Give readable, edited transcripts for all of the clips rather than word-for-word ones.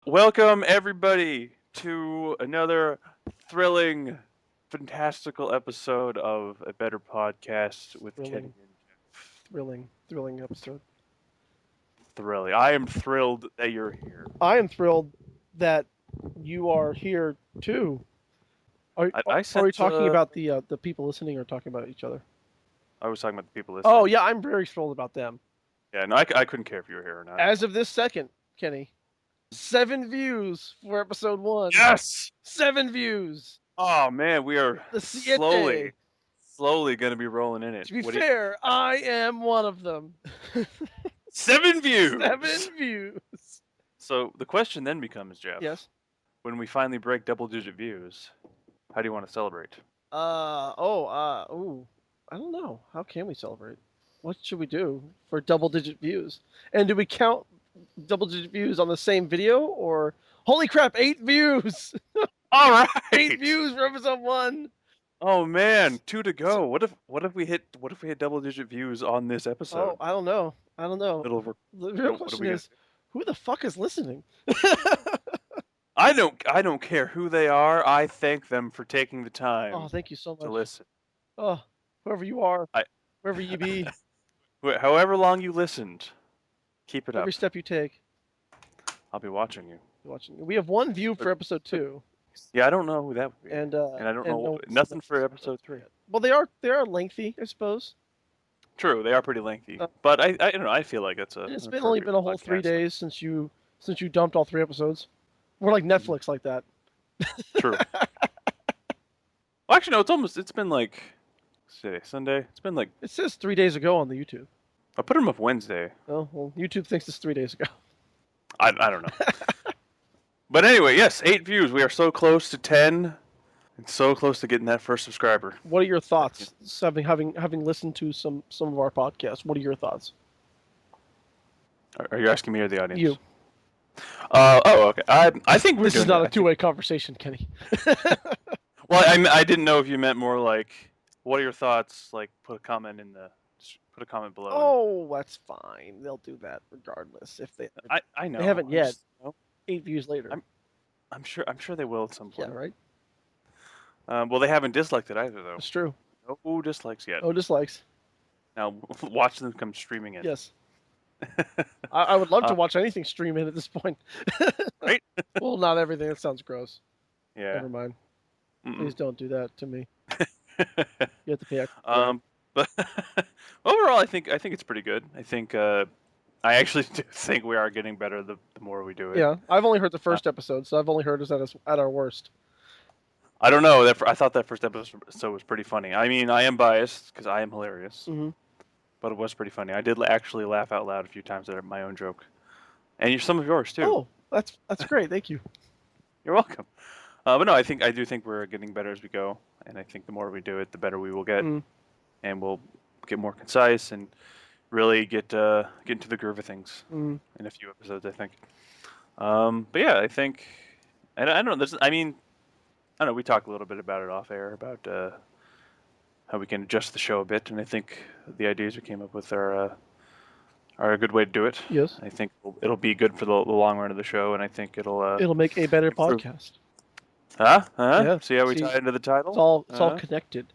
Welcome everybody to another thrilling, fantastical episode of a better podcast with Kenny Thrilling, and Jeff. thrilling episode. Thrilling. I am thrilled that you're here. I am thrilled that you are here too. Are, I are we sent. talking about the people listening or talking about each other? I was talking about the people Oh listening. yeah, I'm very thrilled about them. Yeah, no, I couldn't care if you were here or not. As of this second, Kenny, 7 views for episode 1. Yes. 7 views. Oh man, we are The slowly siete. going to be rolling in it. To be fair, I am one of them. 7 views. 7 views. So the question then becomes, Jeff. Yes. When we finally break double-digit views, how do you want to celebrate? I don't know. How can we celebrate? What should we do for double-digit views? And do we count double-digit views on the same video, or holy crap, 8 views? All right, 8 views for episode 1. Oh man, 2 to go. What if we hit double-digit views on this episode? Oh, I don't know. It'll The real question is, who the fuck is listening? I don't care who they are. I thank them for taking the time. Oh, thank you so much. To listen. Oh, whoever you are, wherever you be, however long you listened, keep it up. every step you take. I'll be watching you. We have 1 view for episode 2. Yeah, I don't know who that would be. And I don't know nothing for episode 3. Well, they are lengthy, I suppose. True, they are pretty lengthy, but I don't know. I feel like it's a. It's only been a whole 3 days since you dumped all 3 episodes. We're like Netflix like that. True. Well, actually, no. It's been like Sunday. It's been like. It says 3 days ago on the YouTube. I put them up Wednesday. Oh well, YouTube thinks it's 3 days ago. I don't know. But anyway, yes, 8 views. We are so close to 10, and so close to getting that first subscriber. What are your thoughts? Having listened to some of our podcasts, what are your thoughts? Are you asking me or the audience? You. Okay. I think this is not a two-way conversation, Kenny. Well, I didn't know if you meant more like, what are your thoughts? Like, put a comment below. Oh, that's fine. They'll do that regardless. If they, I know they haven't yet. Just, 8 views later. I'm sure they will at some point. Yeah, right. Well, they haven't disliked it either, though. It's true. No dislikes yet. No dislikes. Now watch them come streaming in. Yes. I would love to watch anything stream in at this point. Right? Well, not everything. That sounds gross. Yeah. Never mind. Mm-mm. Please don't do that to me. You have to pay extra. But overall, I think it's pretty good. I think I actually do think we are getting better the more we do it. Yeah, I've only heard the first episode, so I've only heard us at our worst. I don't know. I thought that first episode was pretty funny. I mean, I am biased because I am hilarious. Mm-hmm. But it was pretty funny. I did actually laugh out loud a few times at my own joke, and some of yours too. Oh, that's great. Thank you. You're welcome. But no, I do think we're getting better as we go, and I think the more we do it, the better we will get, and we'll get more concise and really get into the groove of things in a few episodes, I think. But yeah, I think, and I don't know. I don't know. We talked a little bit about it off air about how we can adjust the show a bit, and I think the ideas we came up with are a good way to do it. Yes. I think it'll be good for the long run of the show, and I think it'll make a better podcast. Huh? Yeah. See how we tie into the title? It's all connected.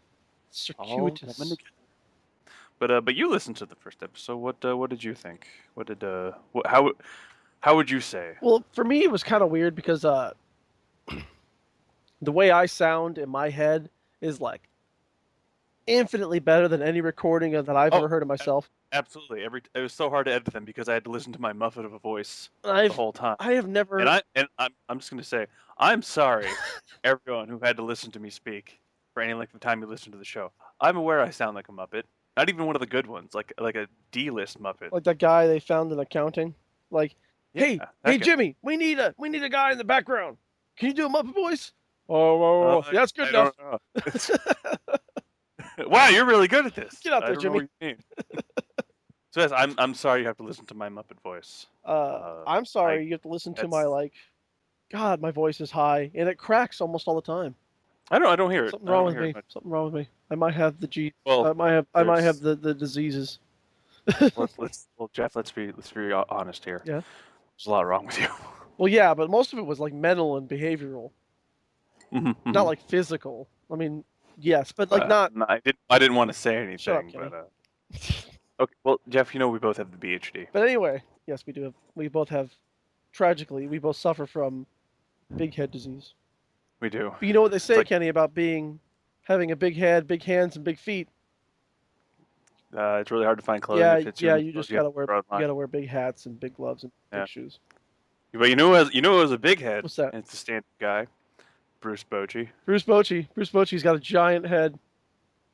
Circuitous. But you listened to the first episode. What did you think? How would you say? Well, for me, it was kind of weird because the way I sound in my head is like infinitely better than any recording that I've ever heard of myself. Absolutely. It was so hard to edit them because I had to listen to my muffet of a voice the whole time. I have never. And I'm just gonna say I'm sorry, everyone who had to listen to me speak for any length of time you listened to the show. I'm aware I sound like a Muppet. Not even one of the good ones, like a D-list Muppet. Like that guy they found in accounting. Like, hey, Jimmy, we need a guy in the background. Can you do a Muppet voice? Oh, yeah, that's good enough. Wow, you're really good at this. Get out there, Jimmy. So yes, I'm sorry you have to listen to my Muppet voice. I'm sorry you have to listen to my God, my voice is high and it cracks almost all the time. I don't hear it. Something wrong with me. Something wrong with me. I might have the G. Well, I might have the diseases. Jeff, let's be honest here. Yeah. There's a lot wrong with you. Well, yeah, but most of it was like mental and behavioral, not Hmm. like physical. I mean, yes, but like not. No, I didn't want to say Shut up, anything, but Kenny. okay. Well, Jeff, we both have the PhD. But anyway, yes, we do have. We both have. Tragically, we both suffer from big head disease. We do. But you know what they It's say, like Kenny, about having a big head, big hands, and big feet. it's really hard to find clothing Yeah, that fits you yeah, in the you clothes just you have gotta to wear draw the line. big hats and big gloves and Yeah. big shoes. But you know who has a big head, What's that? and it's the stand guy, Bruce Bochy. Bruce Bochy. Bruce Bochy's got a giant head.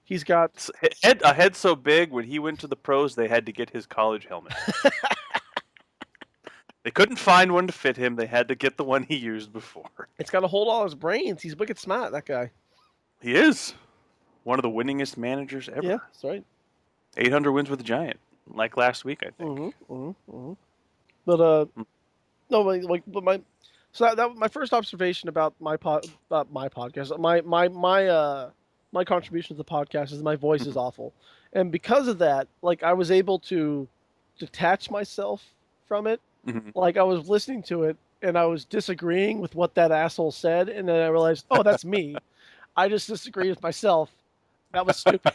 He's got. A head so big when he went to the pros, they had to get his college helmet. They couldn't find one to fit him. They had to get the one he used before. It's got to hold all his brains. He's wicked smart, that guy. He is one of the winningest managers Yeah, ever. that's right. 800 wins with the Giant, like last week, I think. Mm-hmm, mm-hmm, mm-hmm. But Mm. no, but my, so that my first observation about my podcast, my contribution to the podcast is my voice is Mhm. awful, and because of that, like I was able to detach myself from it. Mhm. Like I was listening to it and I was disagreeing with what that asshole said, and then I realized, oh, that's me. I just disagreed with myself. That was stupid.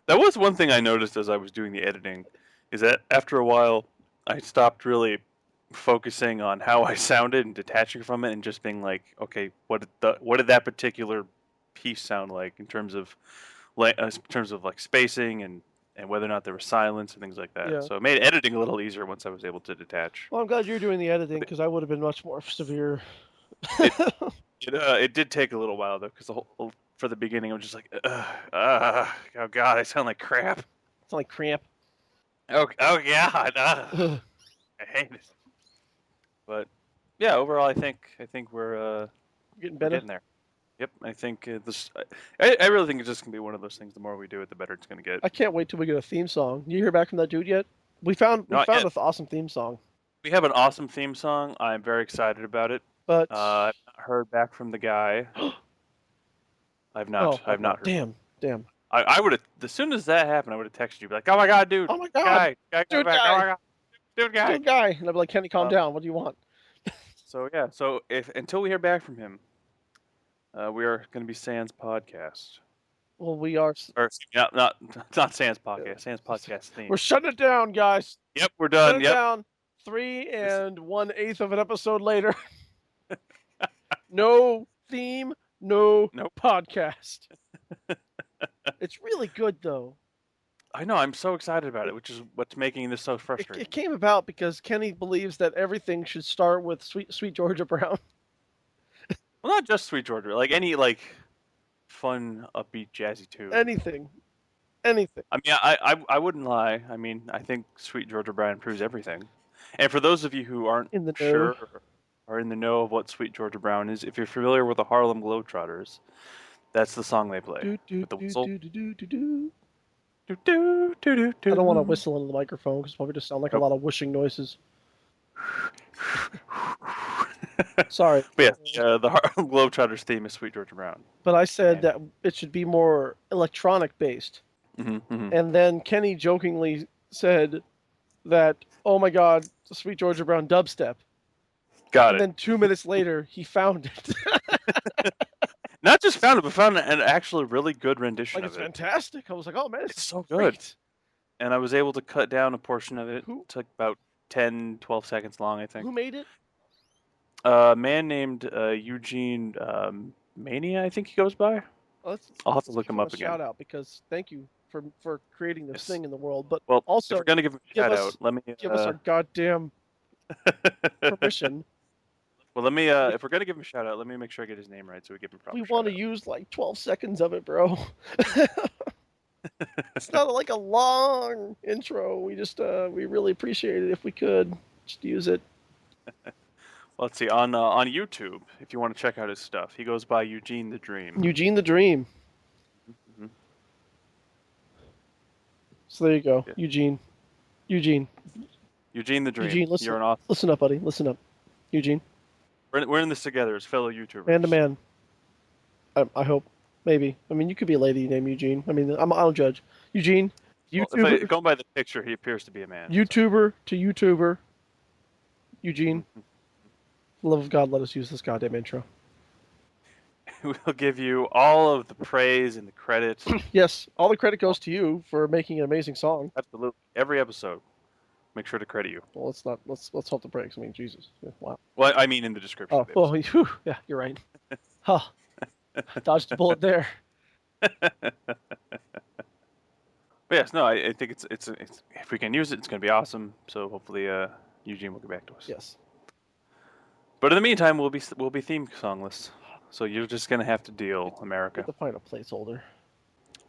That was one thing I noticed as I was doing the editing, is that after a while, I stopped really focusing on how I sounded and detaching from it, and just being like, okay, what did that particular piece sound like in terms of like spacing and whether or not there was silence and things like that. Yeah. So it made editing a little easier once I was able to detach. Well, I'm glad you're doing the editing But because I would have been much more severe. it it did take a little while though, because the whole for the beginning I was just like, oh god, I sound like crap. It's like cramp. Oh god, Ugh. I hate it. But yeah, overall, I think Getting we're better. getting there. Yep, I think I really think it's just gonna be one of those things. The more we do it, the better it's gonna get. I can't wait till we get a theme song. You hear back from that dude yet? We Not found yet. an awesome theme song, We have an awesome theme song. I'm very excited about it. but I've not heard back from the guy. I've not. oh I've not heard. damn. I would have as soon as that happened. I would have texted you, be like, "Oh my god, dude, Oh my god, guy got dude back. Oh my guy, god, dude, guy." dude guy, and I'd be like, Kenny, calm Um, down. What do you want? so yeah. So if until we hear back from him, we are going to be Sans podcast, Well, we are. or excuse me, not Sans podcast. Sans podcast We're theme. shutting it down, guys. Yep, we're Shut done. it Yep. down. Three This, and 1/8 of an episode later. No theme, no nope. podcast. It's really good though. I know. I'm so excited about it, which is what's making this so It frustrating. came about because Kenny believes that everything should start with Sweet Georgia Brown. Well, not just Sweet Georgia, like any like fun, upbeat, jazzy tune. Anything. I mean, I wouldn't lie. I mean, I think Sweet Georgia Brown improves everything. And for those of you who aren't In the know. sure or in the know of what Sweet Georgia Brown is, if you're familiar with the Harlem Globetrotters, that's the song they play Do, do, with the do, whistle. do, do, do, do, do. Do, do, do, do, I don't want to do. whistle into the microphone because probably just sound like a Nope. lot of whooshing noises. Sorry. But yeah, the Harlem Globetrotters theme is Sweet Georgia Brown. But I said And, that it should be more electronic based. mm-hmm. And then Kenny jokingly said that, oh my God, Sweet Georgia Brown dubstep. Got And it. then 2 minutes later, he found it. Not just found it, but found an actually really good rendition Like, of it's it. fantastic. I was like, oh man, It's it's so great. good. And I was able to cut down a portion of it. Who- It took about 10, 12 seconds long, I think. Who made it? A man named Eugene Mania, I think he goes by. I'll have to look give him up a again. shout out because thank you for creating this Yes. thing in the world. But Well, also if we're gonna give him a give shout us- out, let me give us our goddamn permission. Well, let me. If we're gonna give him a shout out, let me make sure I get his name right, so we give him proper. We want to use like 12 seconds of it, bro. It's not like a long intro. We just we really appreciate it if we could just use it. Well, let's see on YouTube. If you want to check out his stuff, he goes by Eugene the Dream. Eugene the Dream. Mhm. So there you go, Yeah. Eugene. Eugene the Dream. Eugene, listen. You're an author. Listen up, buddy. Listen up, Eugene. We're in this together as fellow YouTubers. Man to man. I hope. Maybe. I mean, you could be a lady named Eugene. I mean, I don't judge. Eugene, Well, YouTuber, going by the picture, he appears to be a man. YouTuber to YouTuber. Eugene, for the love of God, let us use this goddamn intro. We'll give you all of the praise and the credit. Yes, all the credit goes to you for making an amazing song. Absolutely. Every episode. Make sure to credit you. Well, let's not let's hold the brakes. I mean, Jesus, wow. Well, I mean in the description Oh, of the well, episode. whew, yeah, you're right. Huh, dodged a bullet there. But yes, no, I think it's if we can use it, it's going to be awesome. So hopefully, Eugene will get back to us. Yes. But in the meantime, we'll be theme songless. So you're just going to have to deal, We America. have to find a placeholder.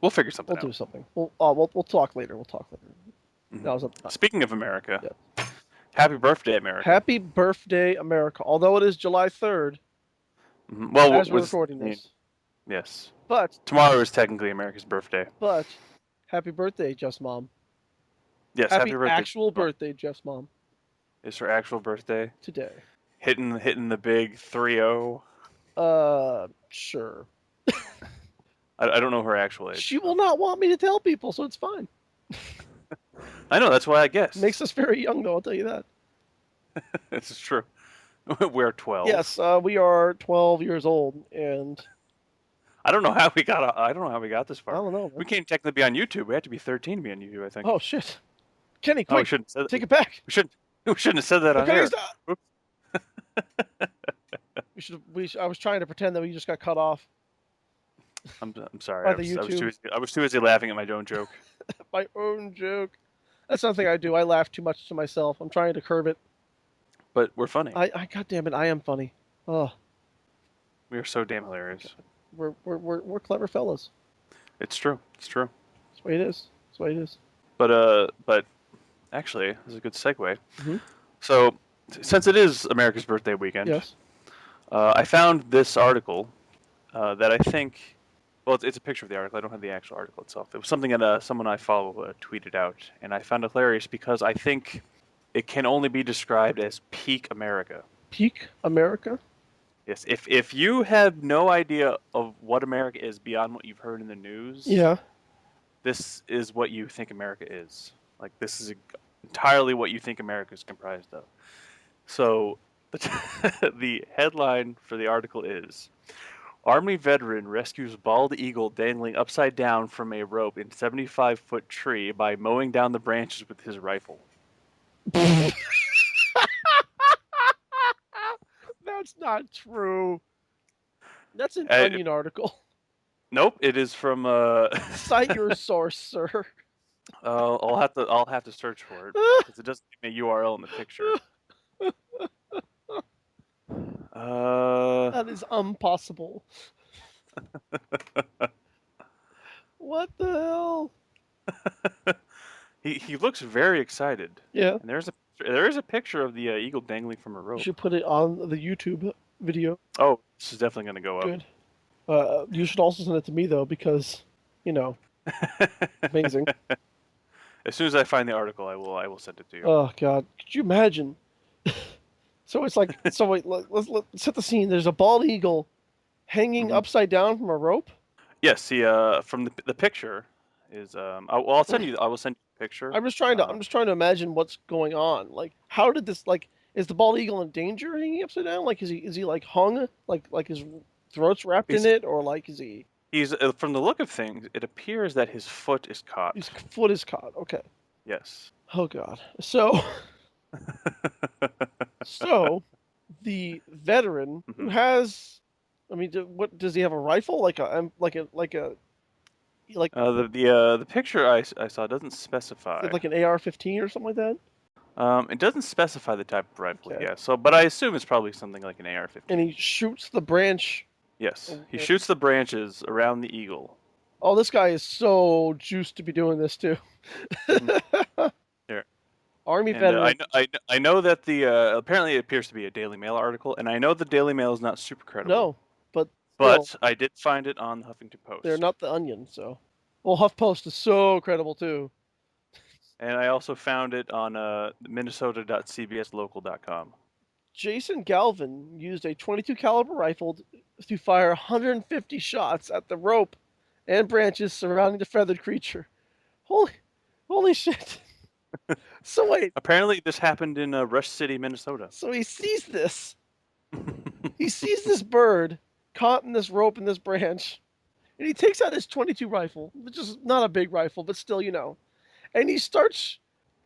We'll figure something We'll out. do something. We'll talk later. We'll talk later. Mhm. That was Speaking of America, Yeah. happy birthday, America. Happy birthday, America. Although it is July 3rd, Well, as we're recording this. Yes. But Tomorrow is technically America's birthday. happy birthday, Jeff's mom. Yes, Happy happy birthday. actual birthday, Jeff's mom. It's her actual birthday. Today. Hitting the big 3-0. Sure. I don't know her actual age. She will not want me to tell people, so it's fine. I know, that's why I guess. Makes us very young, though, I'll tell you that. This is true. We're 12. Yes, we are 12 years old, and I don't know how we got this far. I don't know. We can't technically be on YouTube. We have to be 13 to be on YouTube, I think. Oh, shit. Kenny, Oh, we quick, shouldn't have said take it back. We shouldn't have said that on Okay, air. stop. I was trying to pretend that we just got cut off. I'm sorry. By the I was too busy laughing at my own joke. My own joke. That's something I do. I laugh too much to myself. I'm trying to curb it. But we're funny. God damn it, I am funny. Oh, We are so damn hilarious. we're clever fellas. It's true. It's true. That's the way it is. That's the way it is. But actually, this is a good segue. Mhm. So, since it is America's birthday weekend, Yes. I found this article that I think. Well, it's a picture of the article. I don't have the actual article itself. It was something that someone I follow tweeted out, and I found it hilarious because I think it can only be described as peak America. Peak America? Yes. If you have no idea of what America is beyond what you've heard in the news, Yeah. this is what you think America is. Like, this is entirely what you think America is comprised of. So, the headline for the article is: Army veteran rescues bald eagle dangling upside down from a rope in 75-foot tree by mowing down the branches with his rifle. That's not true. That's an Hey, Onion article. Nope, it is from. Cite your source, sir. I'll have to search for it because it doesn't give me a URL in the picture. That is impossible. What the hell? He looks very excited. Yeah. And there is a picture of the eagle dangling from a You rope. should put it on the YouTube video. Oh, this is definitely going to go up. Good. You should also send it to me though, because, amazing. As soon as I find the article, I will send it to you. Oh God, could you imagine? So it's like, wait, let's set the scene. There's a bald eagle hanging upside down from a rope. Yes, from the picture is I will send you the picture. I'm just trying to imagine what's going on. Like, how did this is the bald eagle in danger hanging upside down? Like, is he like hung like his throat's wrapped in it, or like is he? He's from the look of things, it appears that his foot is caught. His foot is caught. Okay. Yes. Oh God. So the veteran who has, I mean, what does he have? A rifle? The picture I saw doesn't specify. like an AR-15 or something like that. It doesn't specify the type of rifle. Okay. Yeah. So, but I assume it's probably something like an AR-15. And he shoots the branch. Yes. He shoots the branches around the eagle. Oh, this guy is so juiced to be doing this too. Here. Army veteran. I know that the apparently it appears to be a Daily Mail article, and I know the Daily Mail is not super credible. No, but I did find it on the Huffington Post. They're not the Onion, so. Well, HuffPost is so credible too. And I also found it on Minnesota.cbslocal.com. Jason Galvin used a .22 caliber rifle to fire 150 shots at the rope and branches surrounding the feathered creature. Holy shit! So wait, Apparently, this happened in Rush City, Minnesota. so he sees this. He sees this bird caught in this rope in this branch, and he takes out his 22 rifle, which is not a big rifle, but still, and he starts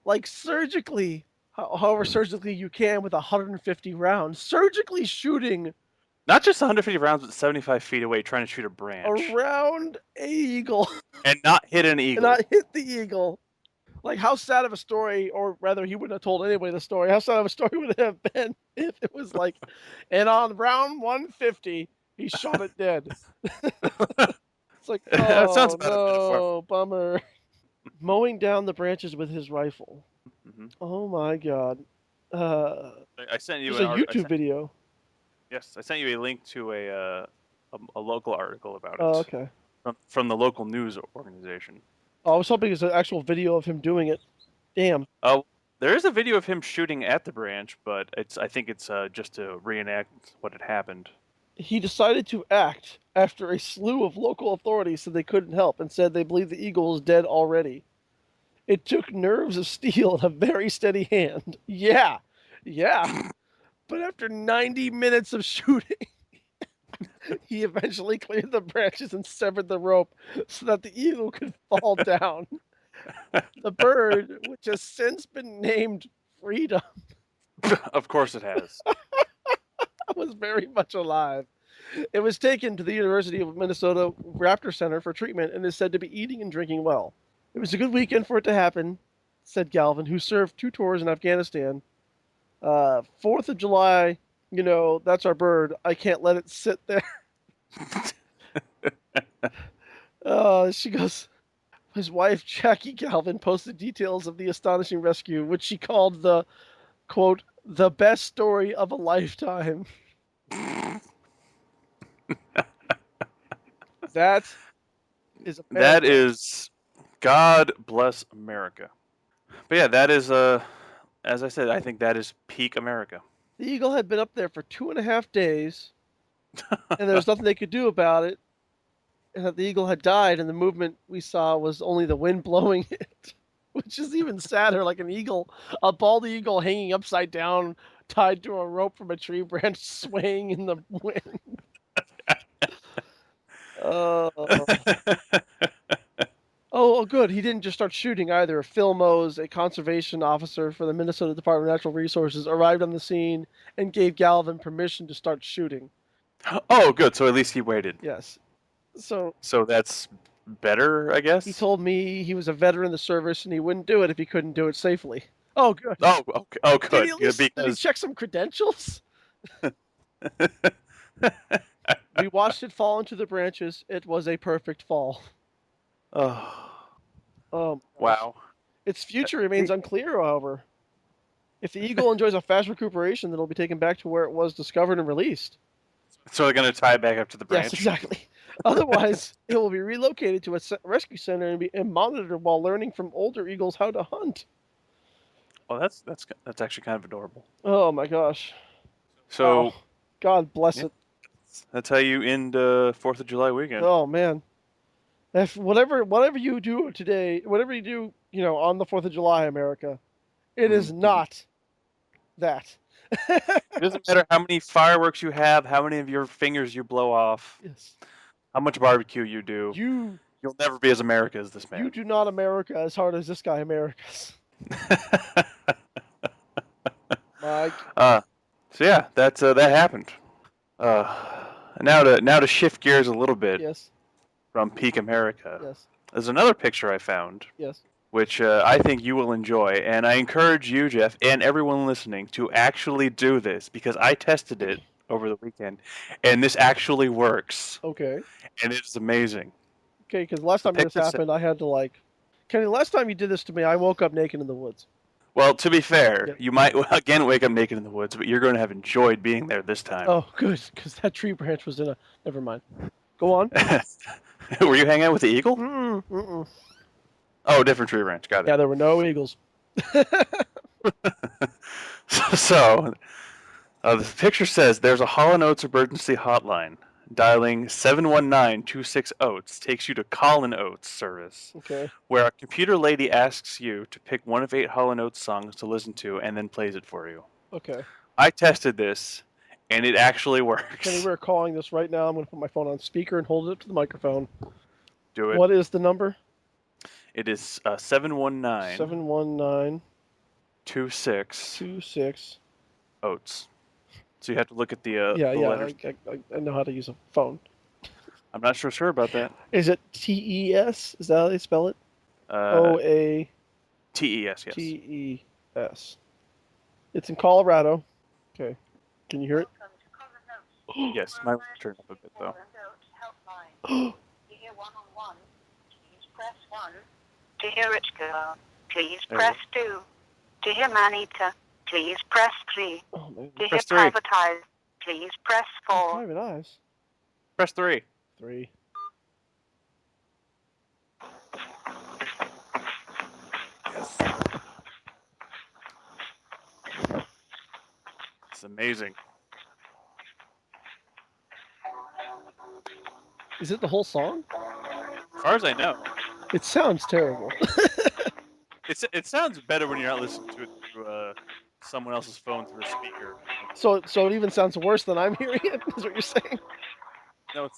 like surgically, however surgically you can with 150 rounds, surgically shooting Not just 150 rounds, but 75 feet away, trying to shoot a branch around a eagle and not hit an and eagle. not hit the eagle. Like, how sad of a story, or rather, he wouldn't have told anybody the story. How sad of a story would it have been if it was like, and on round 150, he shot it dead. It's like, That sounds oh about a metaphor. no, bummer. Mowing down the branches with his rifle. Mm-hmm. Oh my god. Uh, I sent you there's an a art. YouTube video. Yes, I sent you a link to a local article about Oh, it okay. from the local news organization. Oh, I was hoping it's an actual video of him doing it. Damn. Oh, there is a video of him shooting at the branch, but I think it's just to reenact what had happened. He decided to act after a slew of local authorities said they couldn't help and said they believe the eagle is dead already. It took nerves of steel and a very steady hand. Yeah, yeah. But after 90 minutes of shooting, he eventually cleared the branches and severed the rope so that the eagle could fall down. The bird, which has since been named Freedom, Of course it has. was very much alive. It was taken to the University of Minnesota Raptor Center for treatment and is said to be eating and drinking well. It was a good weekend for it to happen, said Galvin, who served 2 tours in Afghanistan. 4th of July, that's our bird. I can't let it sit there. She goes, his wife, Jackie Galvin, posted details of the astonishing rescue, which she called the, quote, the best story of a lifetime. That is America. That is God bless America. But yeah, that is as I said, I think that is peak America. The eagle had been up there for 2.5 days, and there was nothing they could do about it. And that the eagle had died, and the movement we saw was only the wind blowing it, which is even sadder. Like a bald eagle hanging upside down, tied to a rope from a tree branch, swaying in the wind. Oh, good. He didn't just start shooting either. Phil Mose, a conservation officer for the Minnesota Department of Natural Resources, arrived on the scene and gave Galvin permission to start shooting. Oh, good. So at least he waited. Yes. So that's better, I guess. he told me he was a veteran of the service and he wouldn't do it if he couldn't do it safely. Oh, good. Oh, okay. Oh, good. Did he check some credentials? We watched it fall into the branches. It was a perfect fall. Oh, wow. Its future remains unclear, however. If the eagle enjoys a fast recuperation, then it'll be taken back to where it was discovered and released. So they're going to tie it back up to the branch? Yes, exactly. Otherwise, it will be relocated to a rescue center and monitored while learning from older eagles how to hunt. Well, that's actually kind of adorable. Oh my gosh. So, wow. God bless it. That's how you end 4th of July weekend. Oh man. If whatever you do today, whatever you do, on the 4th of July, America, it is not that. It doesn't matter how many fireworks you have, how many of your fingers you blow off, yes, how much barbecue you do. You'll never be as America as this man. You do not America as hard as this guy Americas. Mike. So yeah, that happened. Now to shift gears a little bit. Yes. From peak America. Yes. There's another picture I found. Yes. Which I think you will enjoy, and I encourage you, Jeff, and everyone listening to actually do this because I tested it over the weekend, and this actually works. Okay. And it's amazing. Okay, because last time this happened, I had to Kenny, last time you did this to me, I woke up naked in the woods. Well, to be fair, you might again wake up naked in the woods, but you're going to have enjoyed being there this time. Oh, good, because that tree branch was in a... Never mind. Go on. Were you hanging out with the eagle? Mm-mm. Oh, different tree branch. Got it. Yeah, there were no eagles. So the picture says there's a Hall & Oates emergency hotline, dialing 71926 Oats takes you to Colin Oates service, Okay. where a computer lady asks you to pick one of 8 Hall & Oates songs to listen to and then plays it for you. Okay. I tested this, and it actually Kenny, works. we're calling this right now. I'm going to put my phone on speaker and hold it up to the microphone. Do it. What is the number? It is 719 719 26 26. Oats. So you have to look at Yeah, the yeah. letters. I know how to use a phone. I'm not sure about that. Is it TES? Is that how they spell it? Uh, OATES. TES, yes. It's in Colorado. Okay. Can you hear it? Yes, my turn up a bit though. To hear one-on-one, please press 1. To hear it go, please There press 2. To hear man-eater, please press 3. Oh, man. To hear Press 3. private eyes, please press 4. Private eyes. Press 3. 3. Yes. It's amazing. Is it the whole song? As far as I know. It sounds terrible. It sounds better when you're not listening to it through someone else's phone through a speaker. So it even sounds worse than I'm hearing it. Is what you're saying? No,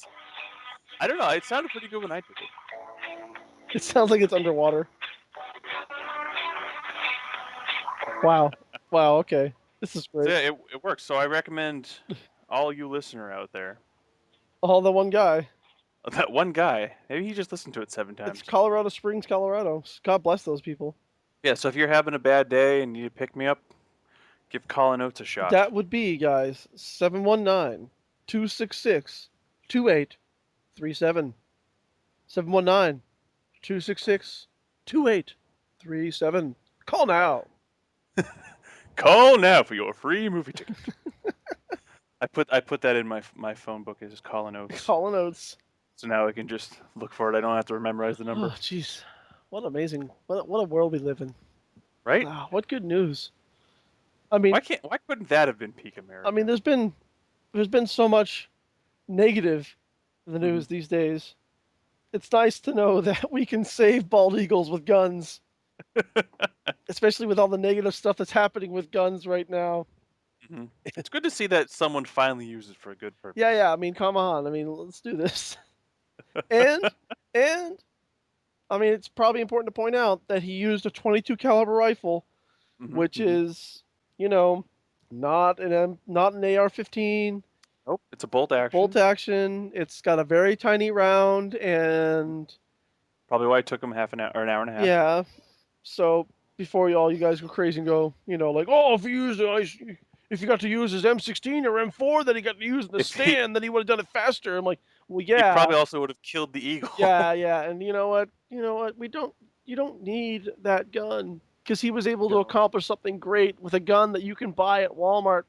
I don't know. It sounded pretty good when I did it. It sounds like it's underwater. Wow. Wow. Okay. This is great. So yeah, it works. So I recommend all you listener out there, Oh, the one guy. that one guy, maybe he just listened to it 7 times. It's Colorado Springs, Colorado. God bless those people. Yeah. So if you're having a bad day and you need to pick me up, give Colin Oates a shot. That would be, guys, 719 266 2837. 719 266 2837. Call now. Call now for your free movie ticket. I put that in my phone book as Colin Oates. Colin Oates. So now I can just look for it. I don't have to memorize the number. Oh, jeez. What amazing. What a world we live in. Right? Wow, what good news. I mean, Why couldn't that have been peak America? I mean, there's been so much negative in the news these days. It's nice to know that we can save bald eagles with guns, especially with all the negative stuff that's happening with guns right now. Mm-hmm. It's good to see that someone finally uses it for a good purpose. Yeah. I mean, come on. I mean, let's do this. and I mean, it's probably important to point out that he used a 22 caliber rifle, which is, not an AR-15. Nope, it's a bolt action. Bolt action. It's got a very tiny round, and probably why it took him half an hour or an hour and a half. Yeah. So before you guys go crazy and go, like, oh, if you got to use his M16 or M4 that he got to use in the stand, then he would have done it faster. I'm like, well, yeah. He probably also would have killed the eagle. Yeah. And you know what? You don't need that gun, because he was able to accomplish something great with a gun that you can buy at Walmart.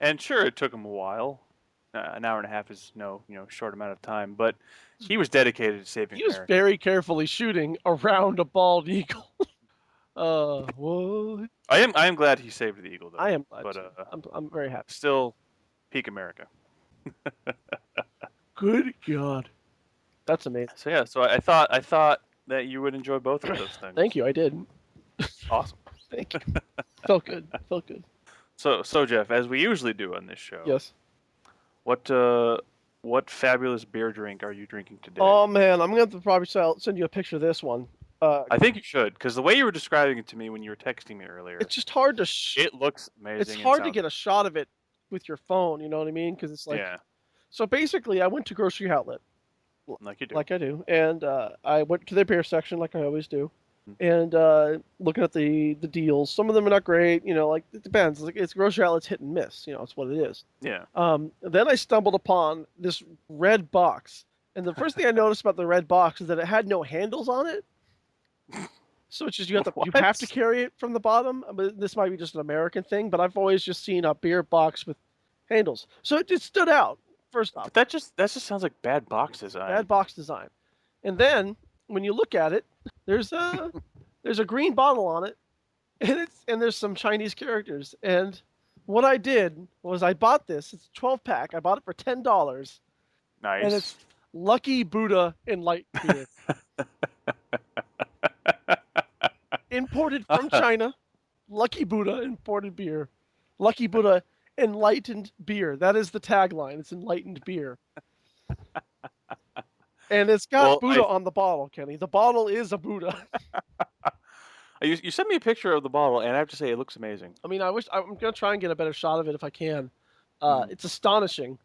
And sure, it took him a while. An hour and a half is no short amount of time, but he was dedicated to saving. He was very carefully shooting around a bald eagle. Whoa. I am glad he saved the eagle, though. I am glad. But I'm very happy. Still, peak America. Good God, that's amazing. So yeah, so I thought that you would enjoy both of those things. Thank you. I did. Awesome. Thank you. Felt good. So Jeff, as we usually do on this show. Yes. What fabulous beer drink are you drinking today? Oh man, I'm gonna have to probably send you a picture of this one. I think you should, because the way you were describing it to me when you were texting me earlier, it's just hard to. It looks amazing. It's hard to get a shot of it with your phone. You know what I mean? Because it's like. Yeah. So basically, I went to Grocery Outlet. Like you do. Like I do, and I went to their beer section like I always do, and looking at the deals. Some of them are not great. Like it depends. It's Grocery Outlet's hit and miss. It's what it is. Yeah. Then I stumbled upon this red box, and the first thing I noticed about the red box is that it had no handles on it. So it's just you have to carry it from the bottom. But this might be just an American thing, but I've always just seen a beer box with handles. So it just stood out first off. But that just sounds like bad box design. Bad box design. And then when you look at it, there's a green bottle on it, and there's some Chinese characters. And what I did was I bought this. It's a 12-pack. I bought it for $10. and it's Nice. Lucky Buddha and light beer, imported from China. Lucky Buddha imported beer, Lucky Buddha enlightened beer. That is the tagline. It's enlightened beer, and it's got Well, Buddha on the bottle. Kenny, the bottle is a Buddha. you sent me a picture of the bottle, and I have to say it looks amazing. I mean, I'm gonna try and get a better shot of it if I can. Mhm. It's astonishing.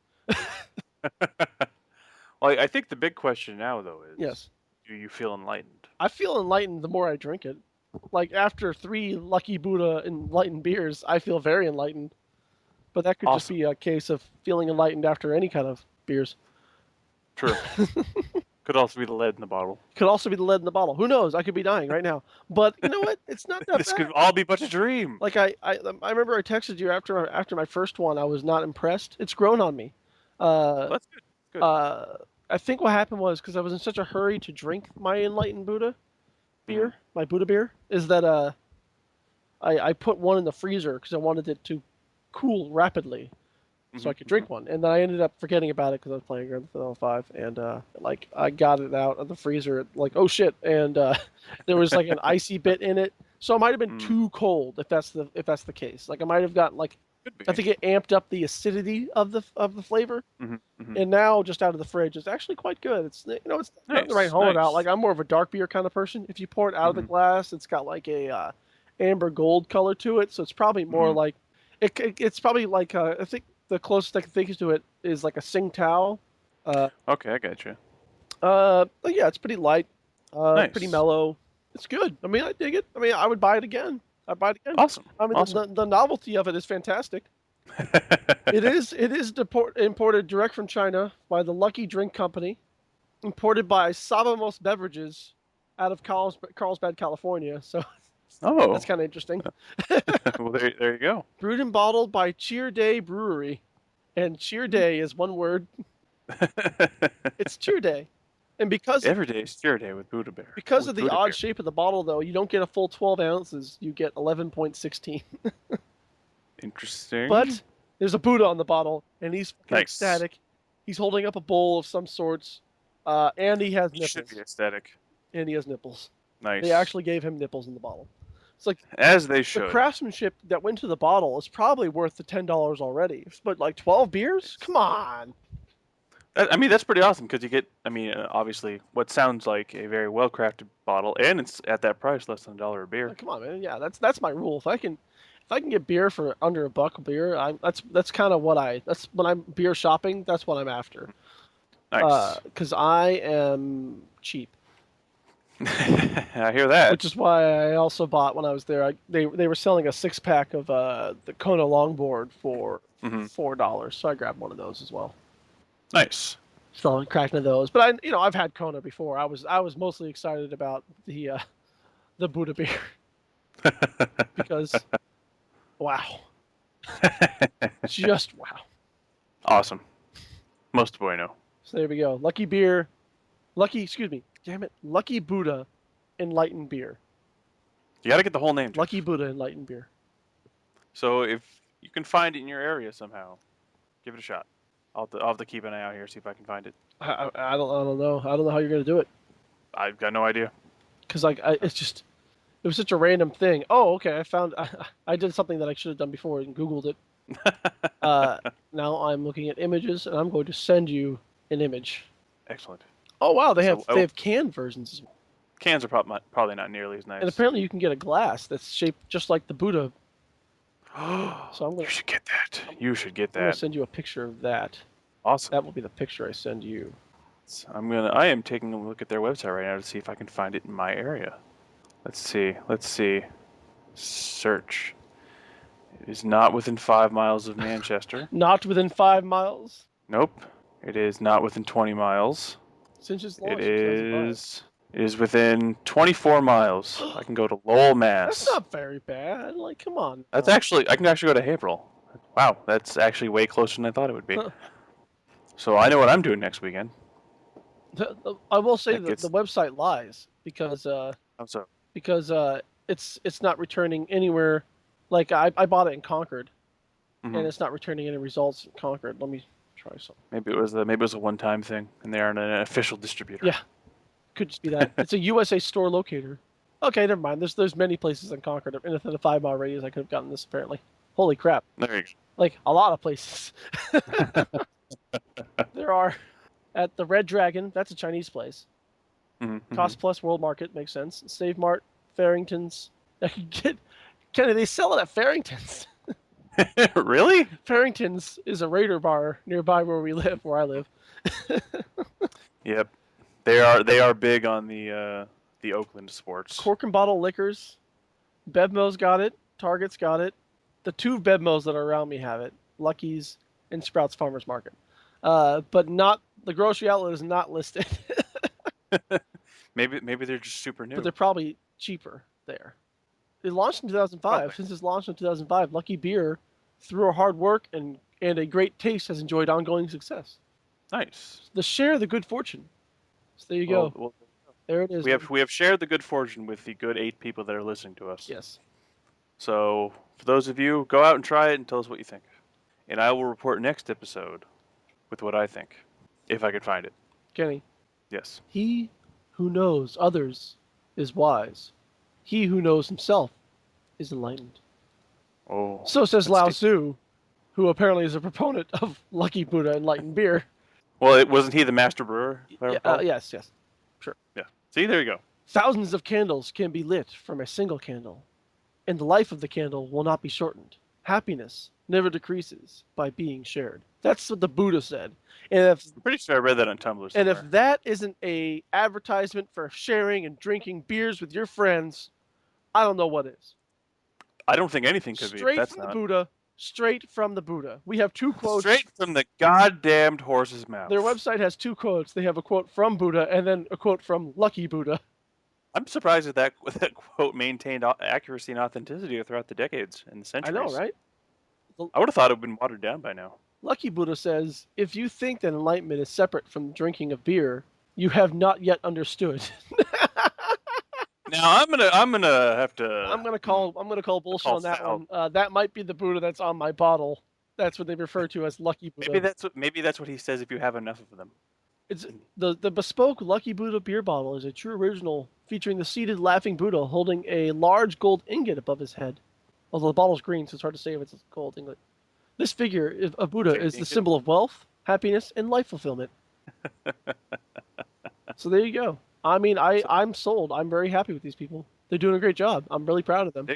Well, I think the big question now, though, is Yes, do you feel enlightened? I feel enlightened the more I drink it. Like after 3 Lucky Buddha enlightened beers, I feel very enlightened. But that could just Awesome. be a case of feeling enlightened after any kind of beers. True. Could also be the lead in the bottle. Could also be the lead in the bottle. Who knows? I could be dying right now. But you know what? It's not that This could bad. all be but a dream. Like I remember I texted you after my first one. I was not impressed. It's grown on me. So Uh, that's good. Good. I think what happened was because I was in such a hurry to drink my enlightened Buddha beer, my Buddha beer, is that I put one in the freezer because I wanted it to cool rapidly so I could drink one, and then I ended up forgetting about it because I was playing Grand Theft Auto 5, and like I got it out of the freezer, like oh shit, and there was like an icy bit in it, so it might have been too cold if that's the case. Like I might have gotten like Could be. I think it amped up the acidity of the flavor, and now just out of the fridge, it's actually quite good. It's it's not the right Nice. holding out. Nice. Like I'm more of a dark beer kind of person. If you pour it out of the glass, it's got like a amber gold color to it, so it's probably more like it's probably like I think the closest I can think to it is like a Tsingtao. Okay, I got you. But yeah, it's pretty light, pretty Nice. mellow. It's good. I mean, I dig it. I mean, I would buy it again. I'd buy it again. Awesome. I mean, Awesome. the novelty of it is fantastic. It is imported direct from China by the Lucky Drink Company, imported by Sabamos Beverages out of Carlsbad, California. So Oh. that's kind of interesting. Well, there you go. Brewed and bottled by Cheer Day Brewery, and Cheer Day is one word. It's Cheer Day, and Every day is your day with Buddha Bear. because With of the Buddha odd Bear. shape of the bottle, though, you don't get a full 12 ounces. You get 11.16. Interesting. But there's a Buddha on the bottle, and he's fucking Nice. ecstatic. He's holding up a bowl of some sorts, and he has He nipples. should be ecstatic. And he has nipples. Nice. They actually gave him nipples in the bottle. It's like As they the should. craftsmanship that went to the bottle is probably worth the $10 already. But like 12 beers? Come on. I mean, that's pretty awesome because you get, I mean, obviously, what sounds like a very well crafted bottle, and it's at that price, less than $1 a beer. Like, come on, man. Yeah, that's my rule. If I can get beer for under $1 a beer, that's kind of that's when I'm beer shopping. That's what I'm after. Nice. Because I am cheap. I hear that. Which is why I also bought when I was there. They were selling a 6-pack of the Kona longboard for $4, so I grabbed one of those as well. Nice. So I cracked into those, but I've had Kona before. I was mostly excited about the Buddha beer because wow, just wow. Awesome. Most bueno. So there we go. Damn it, Lucky Buddha Enlightened Beer. You got to get the whole name. Jeff. Lucky Buddha Enlightened Beer. So if you can find it in your area somehow, give it a shot. I'll have to keep an eye out here, see if I can find it. I don't know. I don't know how you're gonna do it. I've got no idea. Because it was such a random thing. Oh, okay. I did something that I should have done before and Googled it. Now I'm looking at images and I'm going to send you an image. Excellent. Oh wow, they have canned versions as well. Cans are probably not nearly as nice. And apparently you can get a glass that's shaped just like the Buddha. So you should get that. You should get that. I'm gonna send you a picture of that. Awesome. That will be the picture I send you. So I am taking a look at their website right now to see if I can find it in my area. Let's see. Search. It is not within 5 miles of Manchester. Not within 5 miles. Nope. It is not within 20 miles. Since its launch, It is within 24 miles. I can go to Lowell, Mass. That's not very bad. Like, come on. I can actually go to Haverhill. Wow, that's actually way closer than I thought it would be. So I know what I'm doing next weekend. I will say that the website lies because it's not returning anywhere. Like I bought it in Concord, and it's not returning any results in Concord. Let me try some. Maybe it was a one-time thing, and they aren't an official distributor. Yeah, could just be that. It's a USA store locator. Okay, never mind. There's many places in Concord. Within a 5-mile radius, I could have gotten this. Apparently, holy crap! There you Like a lot of places. There are at the Red Dragon. That's a Chinese place. go. Mm-hmm. Cost Plus World Market makes sense. Save Mart, Farrington's. I could get. Kenny, they sell it at Farrington's. Really? Farrington's is a Raider bar nearby where I live. Yep. They are big on the Oakland sports. Cork and Bottle Liquors. Bevmo's got it. Target's got it. The 2 Bevmos that are around me have it. Lucky's and Sprouts Farmers Market. But not the grocery outlet is not listed. Maybe they're just super new. But they're probably cheaper there. It launched in 2005. Probably. Since its launch in 2005, Lucky Beer, through our hard work and a great taste, has enjoyed ongoing success. Nice. The share the good fortune. So there you go. Well, There it is. we have shared the good fortune with the good 8 people that are listening to us. Yes. So for those of you, go out and try it and tell us what you think. And I will report next episode with what I think, if I can find it. Kenny. Yes. He who knows others is wise. He who knows himself is enlightened. Oh. So says that's Lao deep. Tzu, who apparently is a proponent of Lucky Buddha enlightened beer. Well, wasn't he the master brewer? if I recall? Yes. Yeah. See, there you go. Thousands of candles can be lit from a single candle, and the life of the candle will not be shortened. Happiness never decreases by being shared. That's what the Buddha said. And I'm pretty sure I read that on Tumblr somewhere. if that isn't a advertisement for sharing and drinking beers with your friends, I don't know what is. I don't think anything could be. Straight That's from not. the Buddha. Straight from the Buddha. We have 2 quotes. Straight from the goddamned horse's mouth. Their website has 2 quotes. They have a quote from Buddha and then a quote from Lucky Buddha. I'm surprised that quote maintained accuracy and authenticity throughout the decades and the I centuries. know, right? I would have thought it would have been watered down by now. Lucky Buddha says, if you think that enlightenment is separate from drinking of beer, you have not yet understood. Now I'm gonna have to. I'm gonna call bullshit Call on that foul. one. That might be the Buddha that's on my bottle. That's what they refer to as Lucky Buddha. Maybe that's what he says if you have enough of them. It's the bespoke Lucky Buddha beer bottle is a true original featuring the seated laughing Buddha holding a large gold ingot above his head. Although the bottle's green, so it's hard to say if it's a gold ingot. This figure of Buddha is the symbol of wealth, happiness, and life fulfillment. So there you go. I mean, I'm sold. I'm very happy with these people. They're doing a great job. I'm really proud of them.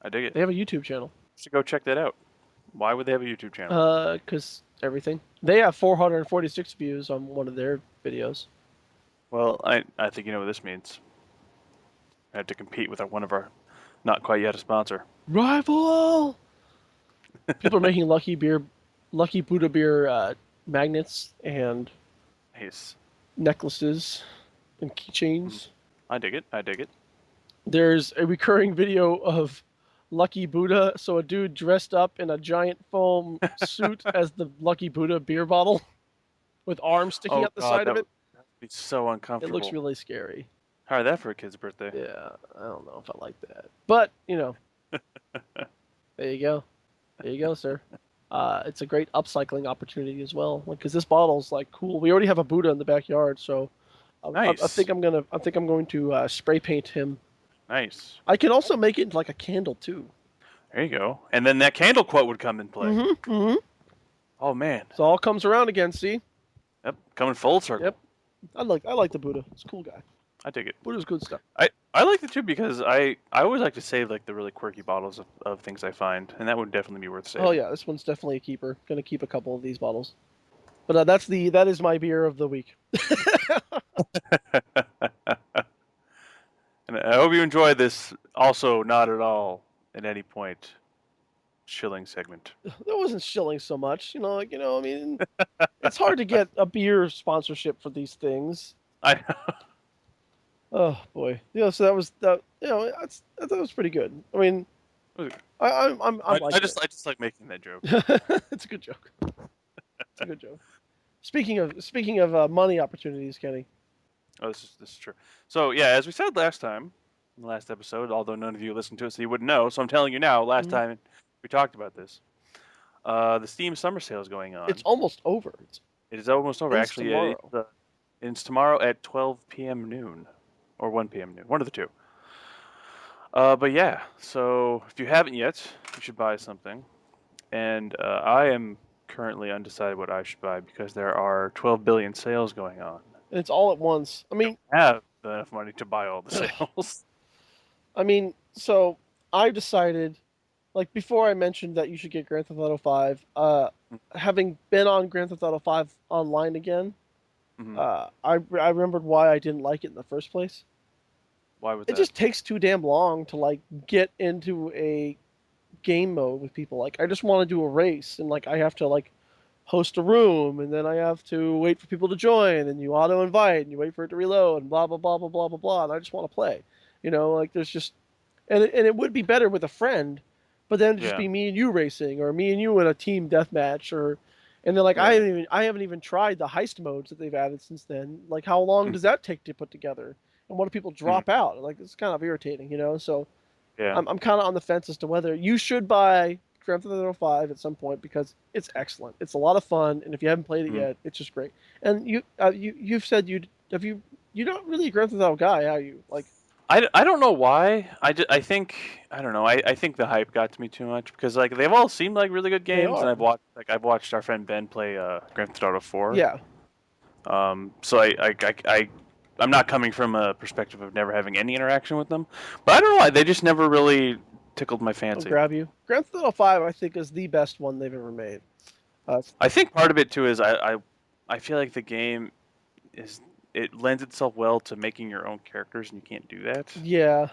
I dig it. They have a YouTube channel. Should go check that out. Why would they have a YouTube channel? Because everything. They have 446 views on one of their videos. Well, I think you know what this means. I had to compete with one of our not quite yet a sponsor. Rival! People are making Lucky Buddha beer magnets and Nice. necklaces and keychains. I dig it. There's a recurring video of Lucky Buddha, so a dude dressed up in a giant foam suit as the Lucky Buddha beer bottle with arms sticking out the side of it. That'd be so It uncomfortable. looks really scary. Hard that for a kid's birthday. Yeah, I don't know if I like that. But, you know, there you go. There you go, sir. It's a great upcycling opportunity as well. Because this bottle's like cool. We already have a Buddha in the backyard, so Nice. I think I'm going to spray paint him. Nice. I can also make it into like a candle too. There you go. And then that candle quote would come in play. Mm-hmm. Oh man. So it all comes around again. See? Yep. Coming full circle. Yep. I like the Buddha. It's a cool guy. I dig it. Buddha's good stuff. I like it too because I always like to save like the really quirky bottles of things I find, and that would definitely be worth saving. Oh yeah, this one's definitely a keeper. Gonna keep a couple of these bottles. But that is my beer of the week. And I hope you enjoyed this. Also, not at all at any point shilling segment. That wasn't shilling so much, I mean, it's hard to get a beer sponsorship for these things. I know. Oh boy, so that was that. I thought it was pretty good. I mean, I like it. I just like making that joke. It's a good joke. It's a good joke. Speaking of money opportunities, Kenny. Oh, this is true. So yeah, as we said last time, in the last episode, although none of you listened to it, so you wouldn't know. So I'm telling you now. Last time we talked about this, The Steam Summer Sale is going It's on. almost over. It is almost over. Ends Actually, tomorrow. it's tomorrow at 12 p.m. noon, or 1 p.m. noon, one of the two. But yeah, so if you haven't yet, you should buy something. And I am currently undecided what I should buy because there are 12 billion sales going on. And it's all at once. I mean, I have enough money to buy all the sales. so I've decided, like before I mentioned that you should get Grand Theft Auto 5, having been on Grand Theft Auto 5 online again, Hmm. I remembered why I didn't like it in the first place. Why was It that? just takes too damn long to like get into a game mode with people. Like I just want to do a race and like I have to like host a room and then I have to wait for people to join and you auto invite and you wait for it to reload and blah blah blah blah blah blah blah and I just want to play. Like there's just and it would be better with a friend, but then it'd just Yeah, be me and you racing or me and you in a team deathmatch or and then like yeah. I haven't even tried the heist modes that they've added since then. Like how long does that take to put together? And what do people Mhm. drop out? Like it's kind of irritating. So Yeah. I'm kind of on the fence as to whether you should buy Grand Theft Auto 5 at some point because it's excellent. It's a lot of fun, and if you haven't played it Mhm. yet, it's just great. And you've said you're not really a Grand Theft Auto guy, are you? Like, I don't know why. I think I don't know. I think the hype got to me too much because like they've all seemed like really good they games, and are. I've watched our friend Ben play Grand Theft Auto 4. Yeah. So I'm not coming from a perspective of never having any interaction with them, but I don't know why they just never really tickled my I'll fancy. grab you. Grand Theft Auto 5, I think, is the best one they've ever made. Uh, I think part of it too is I feel like the game is it lends itself well to making your own characters, and you can't do that. yeah.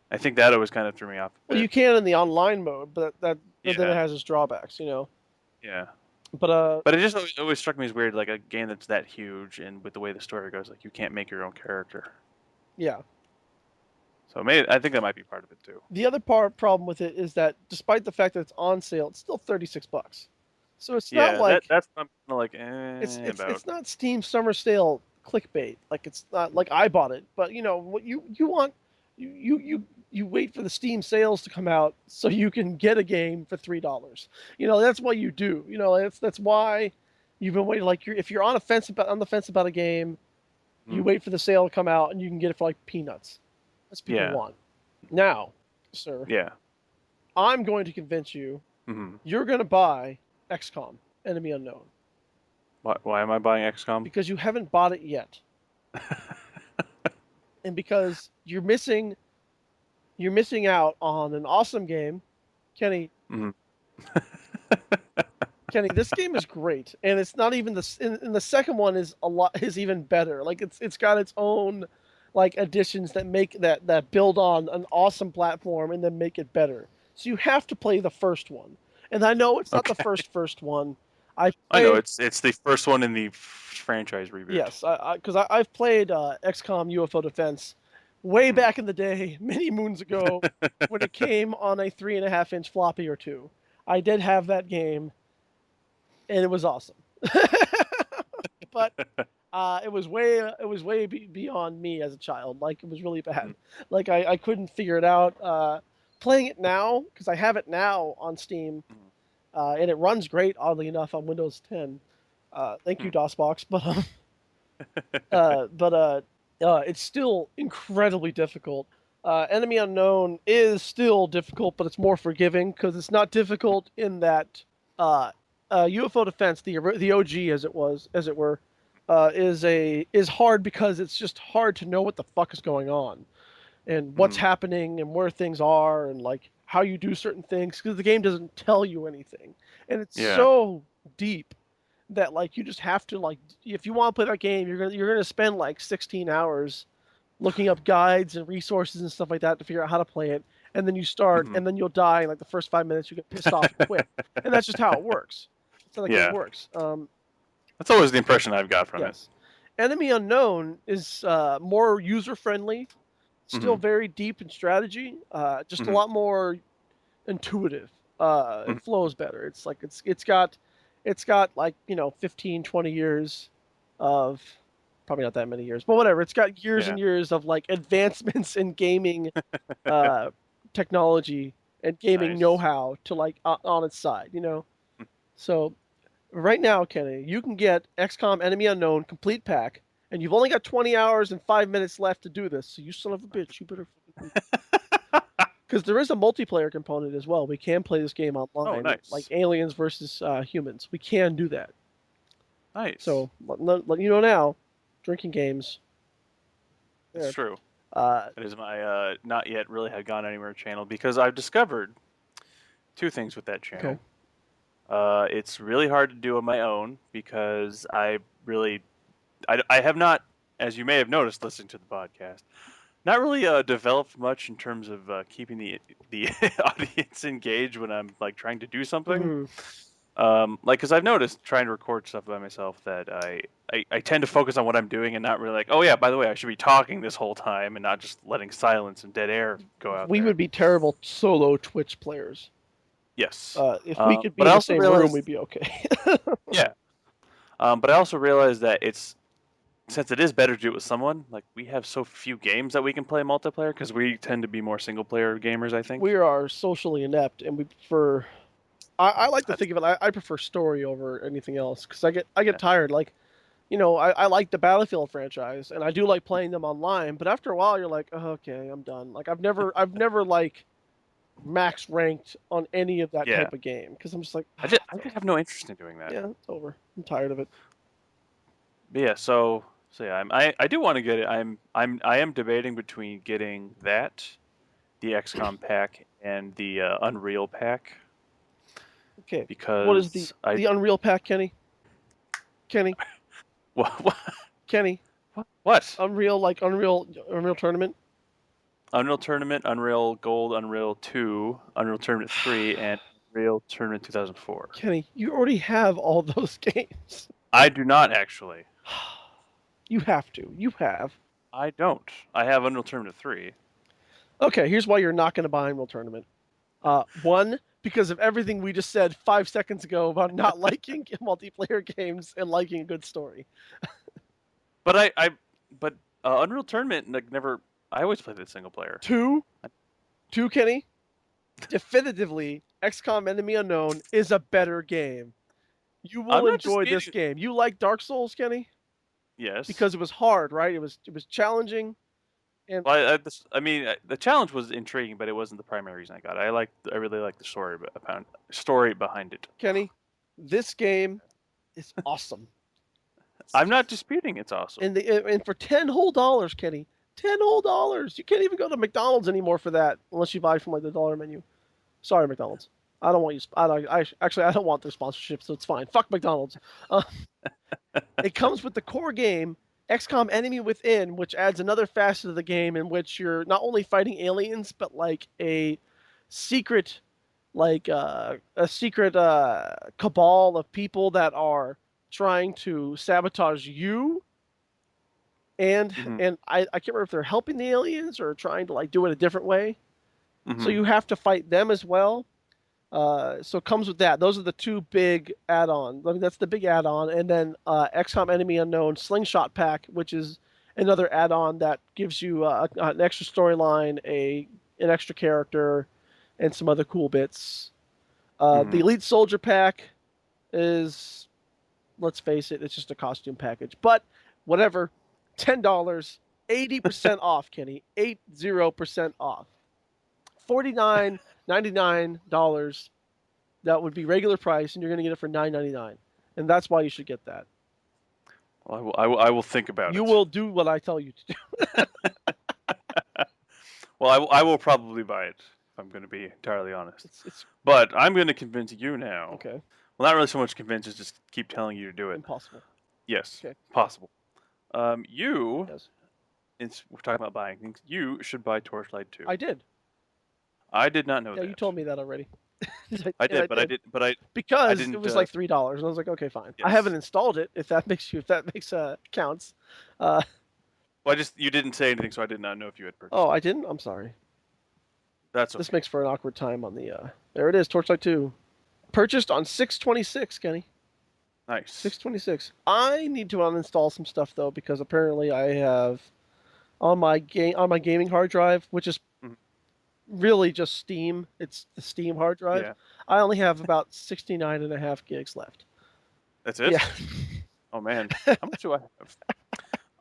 I think that always kind of threw me off a Well, you bit. can in the online mode, but then it Yeah, has its drawbacks. yeah. But But it just always struck me as weird, like a game that's that huge, and with the way the story goes, like you can't make your own character. yeah. So maybe I think that might be part of it too. The other problem with it is that despite the fact that it's on sale, it's still $36. So it's not Yeah, like that's what I'm kind of like it's about. not Steam Summer Sale clickbait. Like it's not like I bought it, but what you want you wait for the Steam sales to come out so you can get a game for $3. That's what you do. That's why you've been waiting. Like if you're on the fence about a game, you Mhm. wait for the sale to come out and you can get it for like peanuts. That's what people Yeah, want. Now, sir, yeah. I'm going to convince you. Hmm. You're going to buy XCOM: Enemy Unknown Why am I buying XCOM? because you haven't bought it yet, and because you're missing out on an awesome game, Kenny. Hmm. Kenny, this game is great, and it's not even and the second one is even better. Like it's got its own like additions that make that build on an awesome platform and then make it better. So you have to play the first one. And I know it's not the Okay, first one. I I know played it's the first one in the franchise reboot. Yes, because I've played XCOM UFO Defense way Mhm. back in the day, many moons ago, when it came on a 3.5-inch floppy or two. I did have that game, and it was awesome. But it was way beyond me as a child. Like it was really bad. Mhm. Like I couldn't figure it out. Playing it now because I have it now on Steam, Mhm. and it runs great. Oddly enough, on Windows 10. Thank you, Hmm. DOSBox. But it's still incredibly difficult. Enemy Unknown is still difficult, but it's more forgiving because it's not difficult in that uh, UFO Defense, the OG as it were, is hard because it's just hard to know what the fuck is going on and what's Mhm. happening and where things are and like how you do certain things because the game doesn't tell you anything, and it's Yeah. so deep that like you just have to like if you want to play that game you're gonna spend like 16 hours looking up guides and resources and stuff like that to figure out how to play it, and then you start Mhm. and then you'll die in like the first 5 minutes. You get pissed off and quit, and that's just how it works. That's how the game Yeah. works. That's always the impression I've got from it. Yes. Enemy Unknown is more user friendly, still Hmm. very deep in strategy, just a Hmm. lot more intuitive. It Hmm. flows better. It's like it's got like 15, 20 years of probably not that many years, but whatever. It's got years Yeah. and years of like advancements in gaming uh, technology and gaming Nice. know-how to like on its side, So right now, Kenny, you can get XCOM Enemy Unknown complete pack, and you've only got 20 hours and 5 minutes left to do this. So you son of a bitch, you better fucking do. Because there is a multiplayer component as well. We can play this game Oh, online, like nice. aliens versus humans. We can do that. Nice. So let you know now, drinking games. It's There. true. Uh, It is my not yet really had gone anywhere channel because I've discovered two things with that okay. channel. It's really hard to do on my own because I have not, as you may have noticed listening to the podcast, not really developed much in terms of keeping the audience engaged when I'm like trying to do something. Mm-hmm. Like, because I've noticed trying to record stuff by myself that I tend to focus on what I'm doing and not really like, oh yeah, by the way, I should be talking this whole time and not just letting silence and dead air go out We there. would be terrible solo Twitch players. Yes. If we could be But in I the also same room, realized, we'd be okay. yeah. But I also realized that since it is better to do it with someone, like we have so few games that we can play multiplayer because we tend to be more single player gamers, I think. We are socially inept, and we prefer. I like to That's, think of it. I prefer story over anything else because I get yeah. tired. Like, I like the Battlefield franchise, and I do like playing them online. But after a while, you're like, oh, okay, I'm done. Like, I've never like max ranked on any of that Yeah. type of game because I'm just like, I just have no interest in doing that. yeah, it's over. I'm tired of it. But yeah, so yeah, I do want to get it. I am debating between getting the XCOM pack, and the Unreal pack Okay, what is the because I the Unreal Pack, Kenny? Kenny, what Kenny, what Unreal Tournament. Unreal Tournament, Unreal Gold, Unreal 2, Unreal Tournament 3, and Unreal Tournament 2004. Kenny, you already have all those games. I do not actually. You have to. You have. I don't. I have Unreal Tournament 3. Okay, here's why you're not going to buy Unreal Tournament. One, because of everything we just said 5 seconds ago about not liking multiplayer games and liking a good story. But but Unreal Tournament like never. I always played it single player. Two, Kenny, definitively, XCOM Enemy Unknown is a better game. You I'm will not enjoy this disputing. game. You like Dark Souls, Kenny? Yes. Because it was hard, right? It was challenging, and Well, I mean, the challenge was intriguing, but it wasn't the primary reason I got it. I really like the story behind it. Kenny, this game is awesome. I'm not disputing it's awesome. And for $10 whole, Kenny, $10 whole. You can't even go to McDonald's anymore for that unless you buy from like the dollar menu. Sorry, McDonald's. I don't want you. I don't want their sponsorship, so it's fine. Fuck McDonald's. Uh, it comes with the core game, XCOM Enemy Within, which adds another facet of the game in which you're not only fighting aliens, but like a secret, cabal of people that are trying to sabotage you. And Mm-hmm. and I can't remember if they're helping the aliens or trying to like do it a different way. Mm-hmm. So you have to fight them as well. So it comes with that. Those are the two big add-ons. I mean, that's the big add-on, and then XCOM Enemy Unknown Slingshot Pack, which is another add-on that gives you an extra storyline, an extra character, and some other cool bits. Mm-hmm. The Elite Soldier Pack is, let's face it, it's just a costume package. But whatever, $10, 80% off, Kenny, 80% off. $49.99. That would be regular price, and you're going to get it for $9.99, and that's why you should get that. Well, I will think about You it. will do what I tell you to do. Well, I will probably buy it if I'm going to be entirely honest. It's But I'm going to convince you now. okay. Well, not really so much convince, just keep telling you to do it. Impossible. Yes. Okay. Possible. Yes. We're talking about buying things. You should buy Torchlight 2. I did. I did not know Yeah, that. you told me that already. I did, but I did, but I because didn't, it was like $3, and I was like, okay, fine. I Yes. haven't installed it. If that makes counts. Well, you didn't say anything, so I did not know if you had purchased. Oh, I didn't. I'm sorry. That's okay. This makes for an awkward time on the. There it is, Torchlight 2, purchased on 6/26, Kenny. Nice. 6/26. I need to uninstall some stuff though because apparently I have on my gaming hard drive, which is Mhm. really just Steam. It's the Steam hard drive. Yeah, I only have about 69.5 gigs left. that's Yeah. it. Oh man, how much do I have?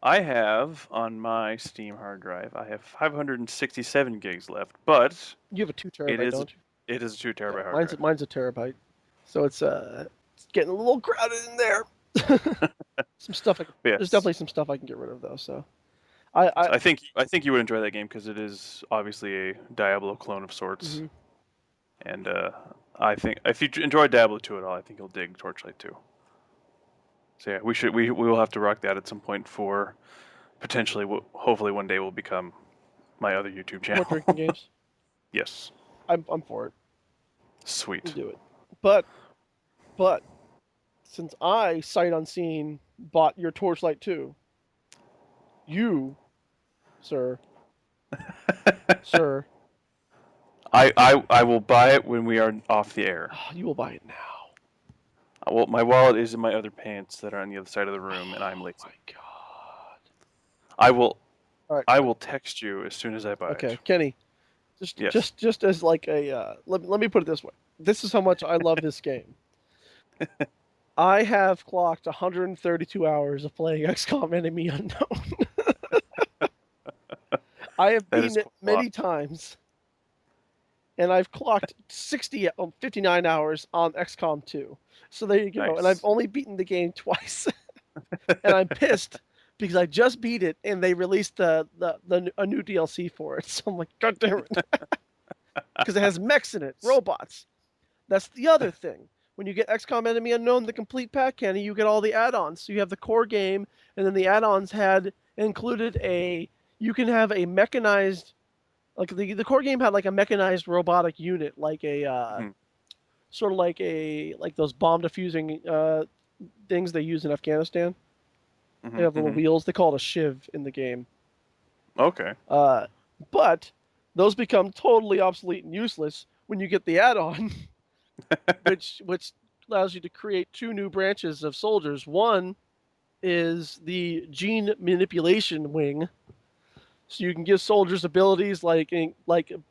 I have on my Steam hard drive. I have 567 gigs left, but You have a 2 it terabyte, is don't you? it is a 2 TB Yeah, hard mine's drive. mine's a terabyte. So it's getting a little crowded in there. Some stuff there's Yes, definitely some stuff I can get rid of though. So I I think you would enjoy that game because it is obviously a Diablo clone of sorts, hmm and I think if you enjoy Diablo 2 at all, I think you'll dig Torchlight 2. So yeah, we will have to rock that at some point for potentially hopefully one day will become my other YouTube more channel. drinking games. Yes, I'm for it. We'll sweet. do it. But since I sight unseen bought your Torchlight 2, you, sir, sir, I will buy it when we are off the air. you will buy it now. Well, my wallet is in my other pants that are on the other side of the room, and I'm Oh lazy. my god. I will All right. I will text you as soon as I buy it. Okay, Kenny. Just Yes. just just as like a let me put it this way. This is how much I love this game. I have clocked 132 hours of playing XCOM Enemy Unknown. I have That is beaten it quite a lot. many times, and I've clocked 59 hours on XCOM 2. So there you go. And I've Nice. only beaten the game twice, and I'm pissed because I just beat it and they released a new DLC for it. So I'm like, God damn it, because it has mechs in it, robots. That's the other thing. When you get XCOM Enemy Unknown, the complete pack, Kenny, you get all the add-ons. So you have the core game, and then the add-ons had included a. You can have a mechanized, like the core game had like a mechanized robotic unit, like a Hmm. sort of like those bomb defusing things they use in Afghanistan. They have little Hmm. wheels. They call it a shiv in the game. Okay. Uh, but those become totally obsolete and useless when you get the add-on, which allows you to create two new branches of soldiers. One is the gene manipulation wing, so you can give soldiers abilities like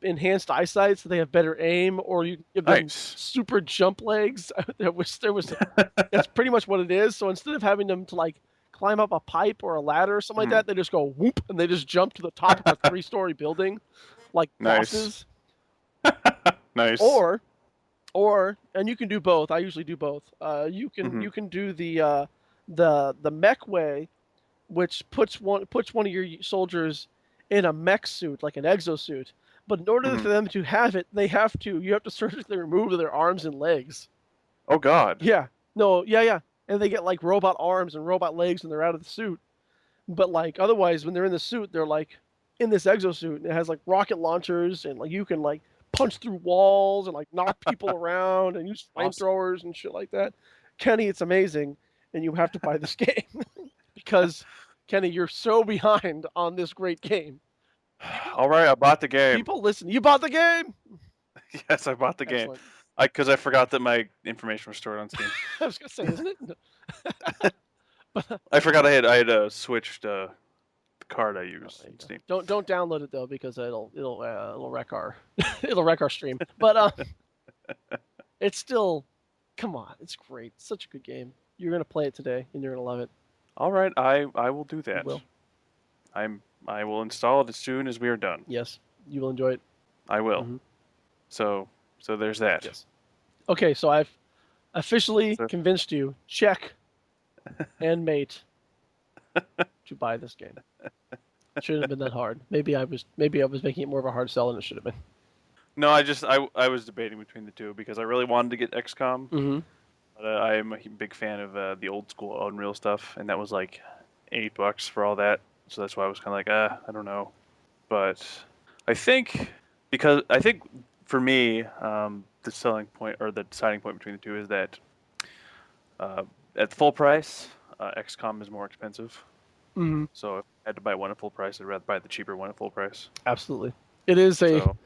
enhanced eyesight, so they have better aim, or you can give them Nice. super jump legs. That's pretty much what it is. So instead of having them to like climb up a pipe or a ladder or something like Hmm. that, they just go whoop and they just jump to the top of a 3-story building, like Nice. bosses. Nice. Or and you can do both. I usually do both. Hmm. You can do the mech way, which puts one of your soldiers in a mech suit, like an exosuit. But in order Hmm. for them to have it, you have to surgically remove their arms and legs. Oh God. Yeah. No, yeah. And they get like robot arms and robot legs when they're out of the suit. But like otherwise when they're in the suit, they're like in this exosuit and it has like rocket launchers and like you can like punch through walls and like knock people around and use Awesome. flamethrowers and shit like that. Kenny, it's amazing and you have to buy this game because Kenny, you're so behind on this great game. People All right, I bought the game. people listen. You bought the game? Yes, I bought the game. Excellent. Because I forgot that my information was stored on Steam. I was gonna say, isn't it? But I forgot I had switched the card I oh, use there you in go. Steam. Don't download it though because it'll wreck our it'll wreck our stream. But it's still, come on, it's great. It's such a good game. You're gonna play it today and you're gonna love it. All right, I will do You that. will. I will install it as soon as we are done. Yes, you will enjoy it. I will. Mm-hmm. So there's that. Yes. Okay, so I've officially So, convinced you. Check and mate to buy this game. It shouldn't have been that hard. Maybe I was making it more of a hard sell than it should have been. no, I was debating between the two because I really wanted to get XCOM, Mm-hmm. but I am a big fan of the old school Unreal stuff, and that was like $8 for all that. So that's why I was kind of like, I don't know. But I think I think for me, the selling point or the deciding point between the two is that at full price, XCOM is more expensive. Mm-hmm. So if I had to buy one at full price, I'd rather buy the cheaper one at full price. Absolutely. It is So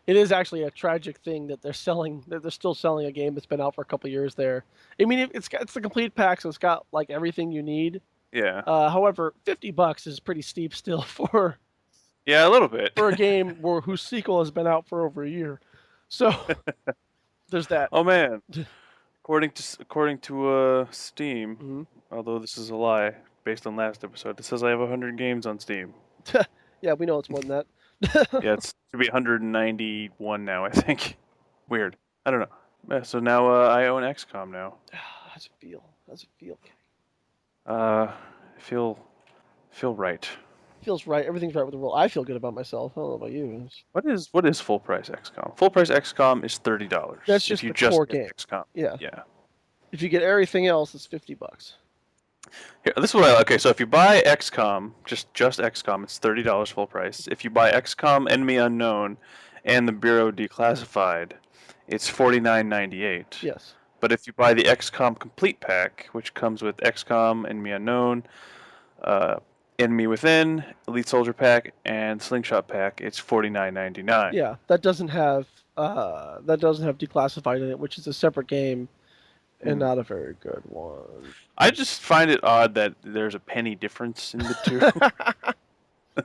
it is actually a tragic thing that they're still selling a game that's been out for a couple of years there. I mean, it's the complete pack, so it's got like everything you need. yeah, However, $50 is pretty steep still for Yeah, a little bit. for a game whose sequel has been out for over a year. So there's that. Oh man. According to Steam, Mhm. although this is a lie based on last episode, it says I have 100 games on Steam. Yeah, we know it's more than that. Yeah, it's to be 191 now, I think. Weird. I don't know. Yeah, so now I own XCOM now. How's it feel? How's it feel? I feel right. Feels right. Everything's right with the world. I feel good about myself. I don't know about you. What is full price XCOM? Full price XCOM is $30. That's If just you the just core get game. XCOM. Yeah. Yeah. If you get everything else, it's $50. Here, this is what I okay. So if you buy XCOM, just XCOM, it's $30 full price. If you buy XCOM Enemy Unknown and the Bureau Declassified, it's $49.98. Yes. But if you buy the XCOM Complete Pack, which comes with XCOM Enemy Unknown, uh, Enemy Within, Elite Soldier Pack, and Slingshot Pack, it's $49.99. Yeah, that doesn't have declassified in it, which is a separate game and not a very good one. I just find it odd that there's a penny difference in the two.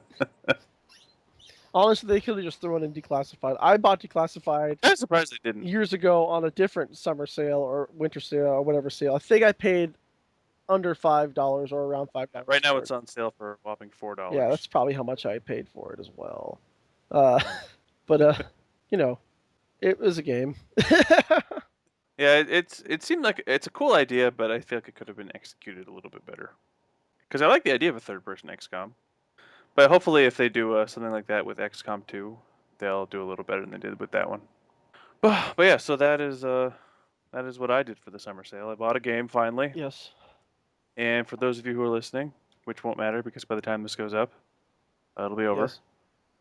Honestly, they could have just thrown in declassified. I bought declassified I'm surprised they didn't. years ago on a different summer sale or winter sale or whatever sale. I think I paid under $5 or around $5. Right now, it's on sale for a whopping $4. Yeah, that's probably how much I paid for it as well. But you know, it was a game. Yeah, it seemed like it's a cool idea, but I feel like it could have been executed a little bit better. Because I like the idea of a third-person XCOM, but hopefully, if they do something like that with XCOM 2, they'll do a little better than they did with that one. But yeah, so that is what I did for the summer sale. I bought a game finally, Yes. and for those of you who are listening, which won't matter because by the time this goes up, it'll be over. Yes.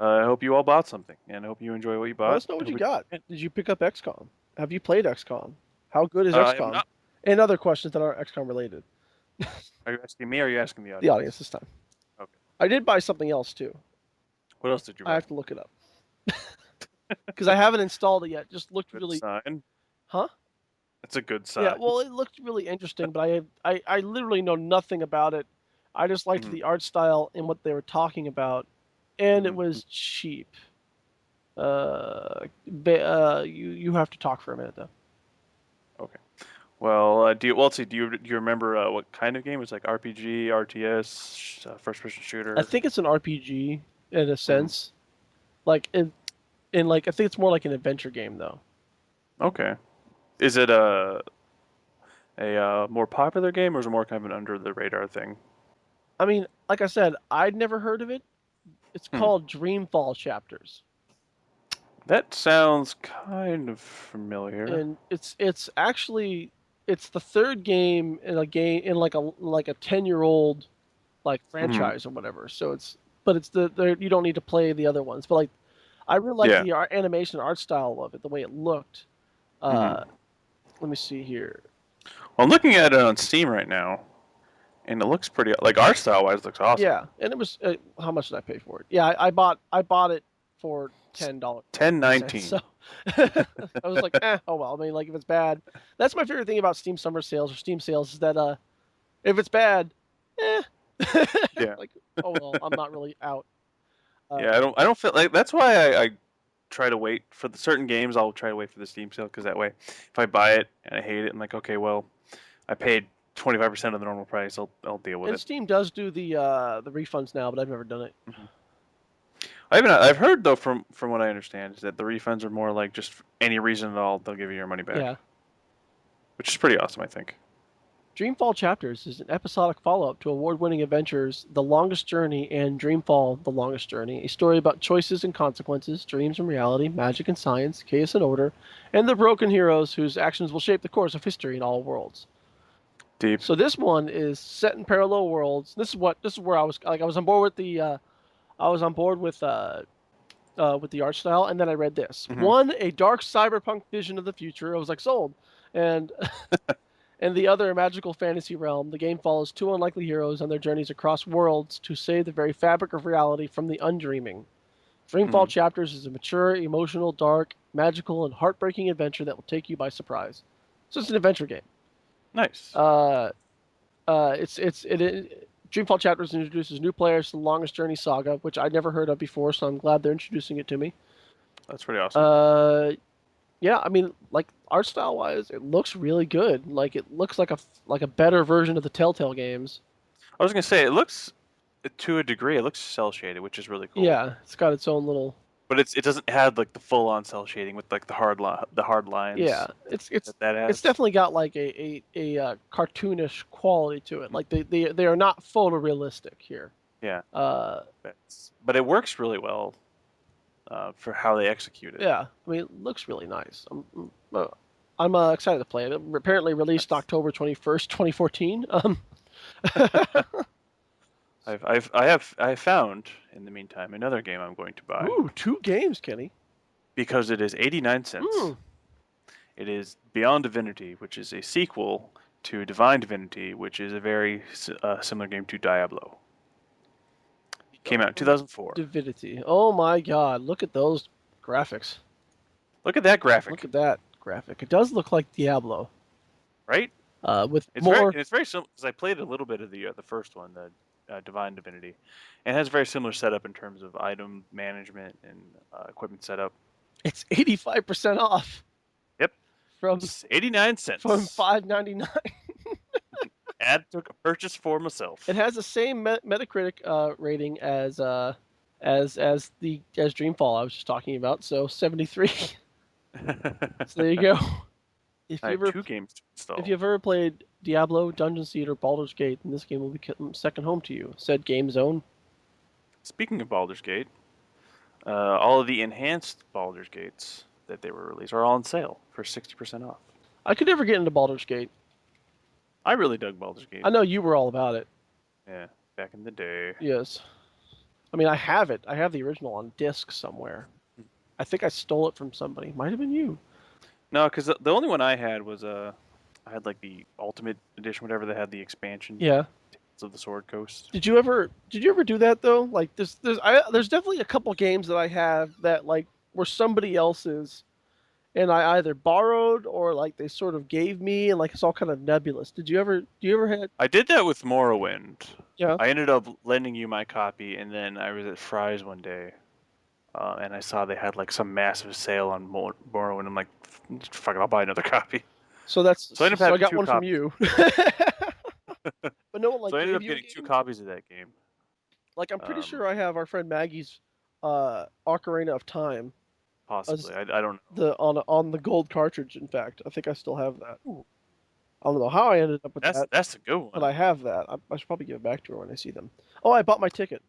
I hope you all bought something, and I hope you enjoy what you bought. Let us know what you got. Did you pick up XCOM? Have you played XCOM? How good is I have XCOM? not. And other questions that aren't XCOM related. Are you asking me or are you asking the audience? The audience this time. Okay. I did buy something else too. What else did you buy? I have to look it up. Because I haven't installed it yet. Just looked Good really. sign. Huh? It's a good sign. Yeah, well, it looked really interesting, but I literally know nothing about it. I just liked the art style and what they were talking about, and it was cheap. You have to talk for a minute though. Okay. Well, let's see. Do you remember what kind of game? It was like RPG, RTS, first-person shooter. I think it's an RPG in a sense, like in like I think it's more like an adventure game though. Okay. Is it a more popular game, or is it more kind of an under the radar thing? I mean, like I said, I'd never heard of it. It's called Dreamfall Chapters. That sounds kind of familiar. And it's actually it's the third game in like a 10-year-old like franchise or whatever. So it's you don't need to play the other ones. But like I really like the animation art style of it, the way it looked. Let me see here. Well, I'm looking at it on Steam right now, and it looks pretty like art style wise. Looks awesome. Yeah, and it was how much did I pay for it? Yeah, I bought it for $10. $10.19. So I was like, oh well. I mean, like if it's bad, that's my favorite thing about Steam summer sales or Steam sales is that if it's bad, Yeah. like oh well, I'm not really out. Yeah, I don't feel like that's why I try to wait for the certain games. I'll try to wait for the Steam sale because that way, if I buy it and I hate it, I'm like, okay, well, I paid 25% of the normal price. I'll deal with And it. Steam does do the refunds now, but I've never done it. I've heard though from what I understand is that the refunds are more like just for any reason at all they'll give you your money back. Yeah. Which is pretty awesome, I think. Dreamfall Chapters is an episodic follow-up to award-winning adventures The Longest Journey and Dreamfall: The Longest Journey, a story about choices and consequences, dreams and reality, magic and science, chaos and order, and the broken heroes whose actions will shape the course of history in all worlds. Deep. So this one is set in parallel worlds. This is where I was on board with the art style, and then I read this. One, a dark cyberpunk vision of the future. I was like sold, and and the other, a magical fantasy realm. The game follows two unlikely heroes on their journeys across worlds to save the very fabric of reality from the undreaming. Dreamfall Chapters is a mature, emotional, dark, magical, and heartbreaking adventure that will take you by surprise. So it's an adventure game. Nice. It's Dreamfall Chapters introduces new players to the Longest Journey saga, which I'd never heard of before, so I'm glad they're introducing it to me. That's pretty awesome. Yeah, I mean, like art style wise, it looks really good. Like it looks like a better version of the Telltale games. I was gonna say it looks, to a degree, it looks cel shaded, which is really cool. Yeah, it's got its own little. But it doesn't have like the full on cel shading with like the hard lines. Yeah, that has. it's definitely got like a cartoonish quality to it. Like they are not photorealistic here. Yeah. Uh, but it works really well for how they execute it. yeah, I mean, it looks really nice. I'm excited to play it. It apparently released October 21st, 2014. I have found in the meantime another game I'm going to buy. Ooh, 2 games, Kenny. Because it is 89 cents. It is Beyond Divinity, which is a sequel to Divine Divinity, which is a very similar game to Diablo. Came out in 2004. Divinity. Oh my God! Look at those graphics. Look at that graphic. Look at that graphic. It does look like Diablo, right? With it's more. It's very simple because I played a little bit of the first one, the Divine Divinity, and it has a very similar setup in terms of item management and equipment setup. It's 85% off. Yep. From 89 cents. From $5.99. Add to a purchase for myself. It has the same Metacritic rating as Dreamfall I was just talking about, so 73. So there you go. If you ever 2 games to install. If you've ever played Diablo, Dungeon Seed, or Baldur's Gate, then this game will become second home to you, said Game Zone. Speaking of Baldur's Gate, all of the enhanced Baldur's Gates that they were released are all on sale for 60% off. I could never get into Baldur's Gate. I really dug Baldur's Gate. I know you were all about it. Yeah, back in the day. Yes. I mean, I have it. I have the original on disc somewhere. I think I stole it from somebody. Might have been you. No, because the only one I had was I had like the Ultimate Edition, whatever. They had the expansion. Yeah. Of the Sword Coast. Did you ever do that though? Like there's definitely a couple games that I have that like were somebody else's, and I either borrowed or like they sort of gave me, and like it's all kind of nebulous. Do you ever had? I did that with Morrowind. Yeah. I ended up lending you my copy, and then I was at Fry's one day, and I saw they had like some massive sale on Morrowind. I'm like, fuck it, I'll buy another copy. So I got one from you. But no one like. So I ended up getting 2 copies of that game. Like I'm pretty sure I have our friend Maggie's Ocarina of Time. Possibly, I don't know. On the gold cartridge. In fact, I think I still have that. Ooh. I don't know how I ended up with that. That's a good one. But I have that. I should probably give it back to her when I see them. Oh, I bought my ticket.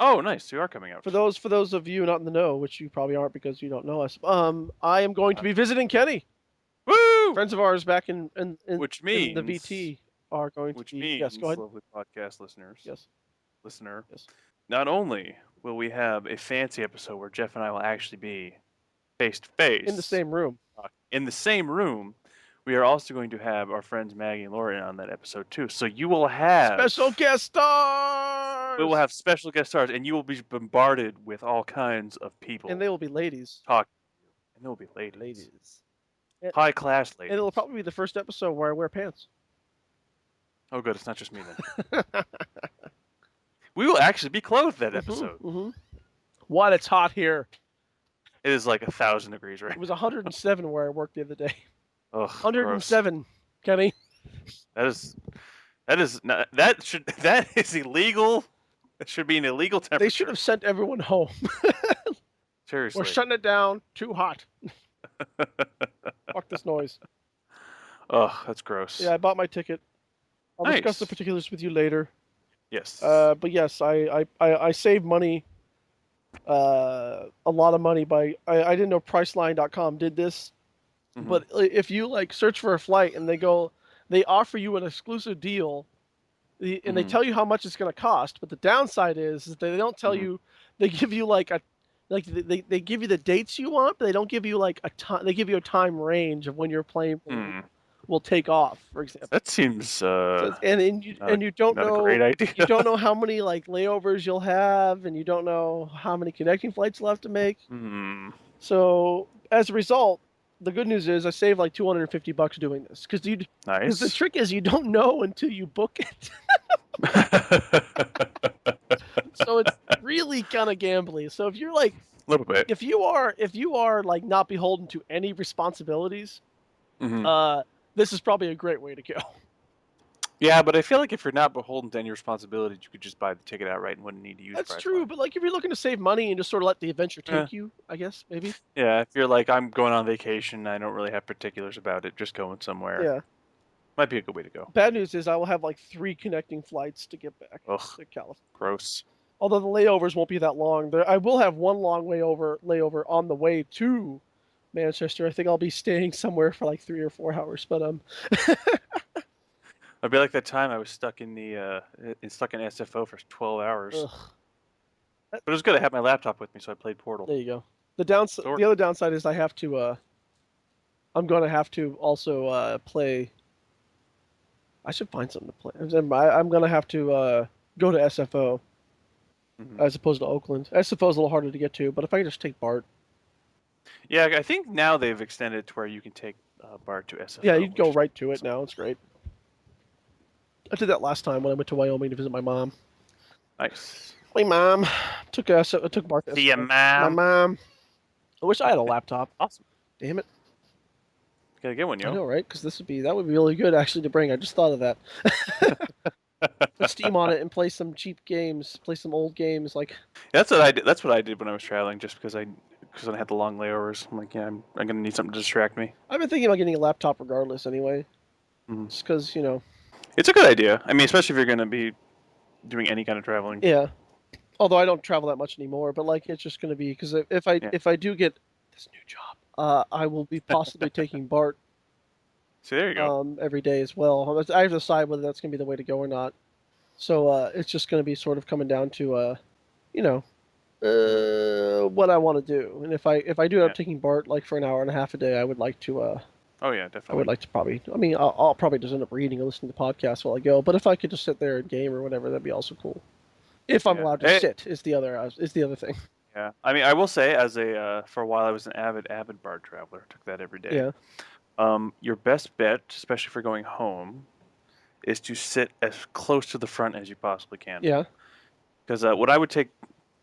Oh, nice! You are coming out. For those of you not in the know, which you probably aren't because you don't know us. I am going to be visiting Kenny. Woo! Friends of ours back in which means in the VT are going to be. Means, yes, go ahead. Lovely podcast listeners. Yes. Listener. Yes. Not only will we have a fancy episode where Jeff and I will actually be face to face in the same room. We are also going to have our friends Maggie and Laura on that episode too. So you will have special guest stars. We will have special guest stars, and you will be bombarded with all kinds of people. And they will be ladies. And they will be ladies. High class ladies. And it'll probably be the first episode where I wear pants. Oh, good. It's not just me then. We will actually be clothed that episode. Mm-hmm. What? It's hot here. It is like 1,000 degrees right now. It was 107 where I worked the other day. Ugh, 107, gross. Kenny. That is illegal. It should be an illegal temperature. They should have sent everyone home. Seriously. We're shutting it down. Too hot. Fuck this noise. Ugh, that's gross. Yeah, I bought my ticket. I'll discuss the particulars with you later. Yes. But yes, I saved money. A lot of money by I didn't know Priceline.com did this, but if you like search for a flight and they offer you an exclusive deal, and they tell you how much it's going to cost. But the downside is they don't tell you. They give you they give you the dates you want, but they don't give you like a time. They give you a time range of when your plane will take off, for example. That seems and you don't know a great idea. You don't know how many like layovers you'll have, and you don't know how many connecting flights you'll have to make. So as a result, the good news is I saved like $250 doing this because the trick is you don't know until you book it. So it's really kind of gambly. So if you're like, A little bit. if you are like not beholden to any responsibilities, Hmm. uh, this is probably a great way to go. Yeah, but I feel like if you're not beholden to any responsibilities, you could just buy the ticket outright and wouldn't need to use That's true, Priceline. but like if you're looking to save money and just sort of let the adventure Yeah. take you, I guess maybe. Yeah, if you're like, I'm going on vacation, I don't really have particulars about it, just going somewhere. Yeah. Might be a good way to go. Bad news is I will have like 3 connecting flights to get back Ugh, to California. gross. Although the layovers won't be that long. I will have one long layover on the way to Manchester. I think I'll be staying somewhere for like 3 or 4 hours. But I'd be like that time I was stuck in SFO for 12 hours. ugh, But it was good. I had my laptop with me, so I played Portal. there you go. So The other downside is I have to. I'm going to have to also play. I should find something to play. I'm going to have to go to SFO mhm. as opposed to Oakland. SFO is a little harder to get to, but if I can just take BART. Yeah, I think now they've extended it to where you can take BART to SFO. Yeah, you'd go which is right to it awesome. now. It's great. I did that last time when I went to Wyoming to visit my mom. Nice. My mom took BART. See ya, My ma'am. mom. I wish I had a laptop. Awesome. Damn it. Gotta get one, I yo. know, right? Because that would be really good actually to bring. I just thought of that. Put Steam on it and play some cheap games. Play some old games like. That's what I did. That's what I did when I was traveling, just because I had the long layovers. I'm like, yeah, I'm gonna need something to distract me. I've been thinking about getting a laptop regardless anyway. Mhm. Just because It's a good idea. I mean, especially if you're gonna be doing any kind of traveling. Yeah. Although I don't travel that much anymore, but like it's just going to be because Yeah. if I do get this new job, I will be possibly taking BART So there you go. every day as well. I have to decide whether that's going to be the way to go or not. So it's just going to be sort of coming down to you know, what I want to do. And if I do end up Yeah. taking BART like for an hour and a half a day, I would like to Oh yeah, I definitely. would like to probably. I mean, I'll probably just end up reading or listening to podcasts while I go. But if I could just sit there and game or whatever, that'd be also cool. If I'm Yeah. allowed to sit, is the other thing. Yeah. I mean, I will say, as a for a while, I was an avid BART traveler. Took that every day. Yeah. Your best bet, especially for going home, is to sit as close to the front as you possibly can. Yeah. Because what I would take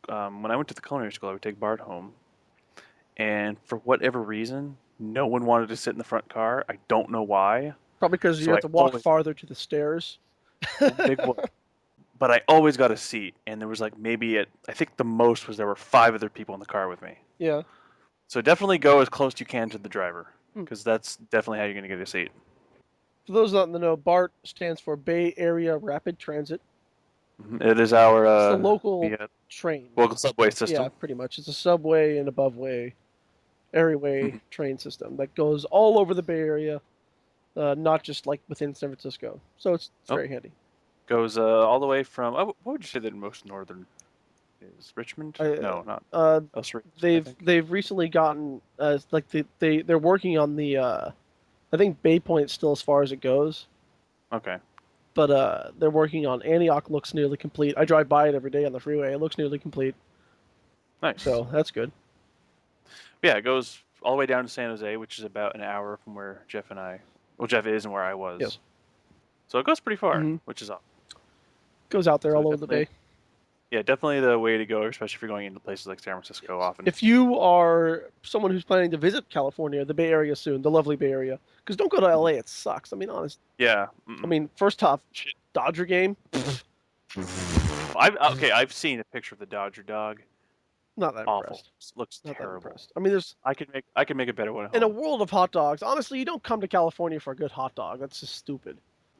when I went to the culinary school, I would take BART home, and for whatever reason, no one wanted to sit in the front car. I don't know why. Probably because you So have I to walk always farther to the stairs. big one, but I always got a seat, and there was like I think the most was there were 5 other people in the car with me. Yeah. So definitely go as close as you can to the driver, Hmm. because that's definitely how you're going to get a seat. For those not in the know, BART stands for Bay Area Rapid Transit. It is our It's the local train. local subway Yeah, system. pretty much. It's a subway and aboveway, areaway Mhm. train system that goes all over the Bay Area, not just like within San Francisco. So it's Oh. very handy. Goes all the way from. What would you say the most northern is? Richmond? No, not. El Cerrito, I think. They've recently gotten like they're working on the I think Bay Point's still as far as it goes. Okay. But they're working on Antioch. Looks nearly complete. I drive by it every day on the freeway. It looks nearly complete, Nice. so that's good. Yeah, it goes all the way down to San Jose, which is about an hour from where Jeff is and where I was. Yes. So it goes pretty far, Mhm. which is awesome. Goes out there So all over the definitely- bay. Yeah, definitely the way to go, especially if you're going into places like San Francisco often. If you are someone who's planning to visit California, the Bay Area soon, the lovely Bay Area, because don't go to LA. It sucks. I mean, honest. Yeah. I mean, first off, Shit. Dodger game, I've seen a picture of the Dodger dog. not that Awful. impressed. Looks Not that terrible. impressed. I mean, there's I could make a better one at in a home. world of hot dogs. Honestly, you don't come to California for a good hot dog. That's just stupid.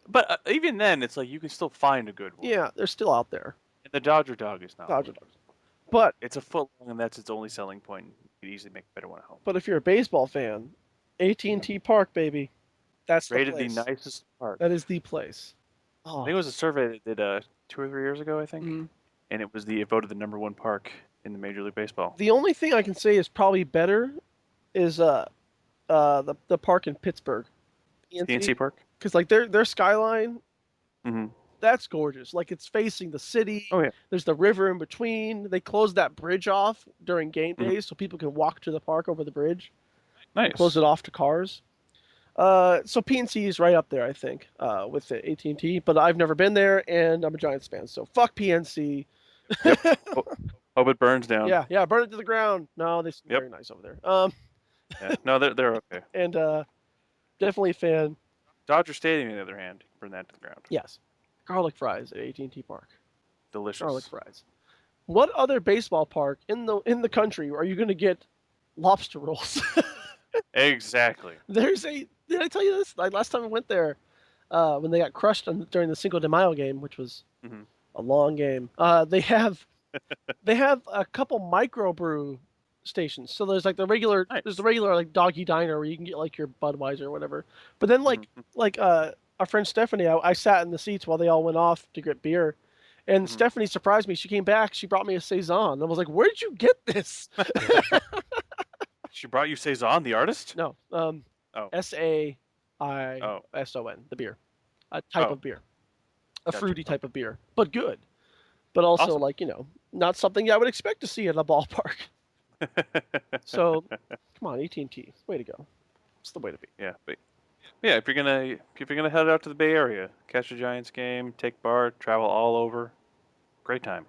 But even then, it's like you can still find a good one. Yeah, they're still out there. And the Dodger dog is not. Dodger dogs. But It's a foot long, and that's its only selling point. You could easily make a better one at home. if you're a baseball fan, AT&T Park, baby, that's the Rated place. the nicest park. That is the place. I Oh, think it was a survey that did 2 or 3 years ago, I think, mhm. and it voted the #1 park in the Major League Baseball. The only thing I can say is probably better is the park in Pittsburgh, PNC Park. because like their skyline, Mm-hmm. that's gorgeous. Like it's facing the city. Oh yeah. There's the river in between. They closed that bridge off during game Mhm. days so people can walk to the park over the bridge. Nice. Close it off to cars. So PNC is right up there, I think, with the AT&T. But I've never been there, and I'm a Giants fan, so fuck PNC. Yep. Hope it burns down. Yeah, burn it to the ground. No, they seem Yep. very nice over there. Yeah. No, they're okay. And definitely a fan. Dodger Stadium, on the other hand, burn that to the ground. Yes, garlic fries at AT&T Park. Delicious. Garlic fries. What other baseball park in the country are you going to get lobster rolls? Exactly. There's a. Did I tell you this? Like last time I went there, when they got crushed during the Cinco de Mayo game, which was Mm-hmm. a long game. They have a couple microbrew stations. So there's like Nice. there's the regular like doggy diner where you can get like your Budweiser or whatever. But then like our friend Stephanie, I sat in the seats while they all went off to get beer. And Stephanie surprised me. She came back. She brought me a saison. I was like, "Where did you get this?" She brought you Saison, the artist? No, Oh. SAISON, the beer, a type Oh. of beer, a Gotcha. fruity type of beer, but good. But also Awesome. like not something I would expect to see at a ballpark. So, come on, AT&T, way to go. It's the way to be. Yeah, but yeah, if you're gonna head out to the Bay Area, catch a Giants game, take BART, travel all over, great time.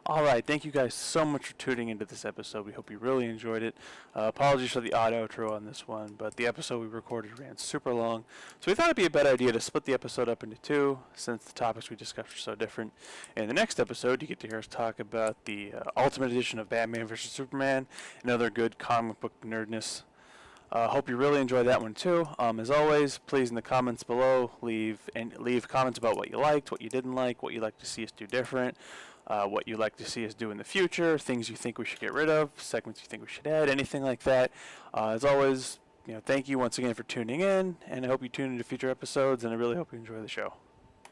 All right, thank you guys so much for tuning into this episode. We hope you really enjoyed it. Apologies for the odd outro on this one, but the episode we recorded ran super long, so we thought it'd be a better idea to split the episode up into two, since the topics we discussed are so different. In the next episode, you get to hear us talk about the Ultimate Edition of Batman vs. Superman and other good comic book nerdness. Hope you really enjoyed that one too. As always, please in the comments below leave comments about what you liked, what you didn't like, what you'd like to see us do different, what you'd like to see us do in the future, things you think we should get rid of, segments you think we should add, anything like that. As always, thank you once again for tuning in, and I hope you tune into future episodes, and I really hope you enjoy the show.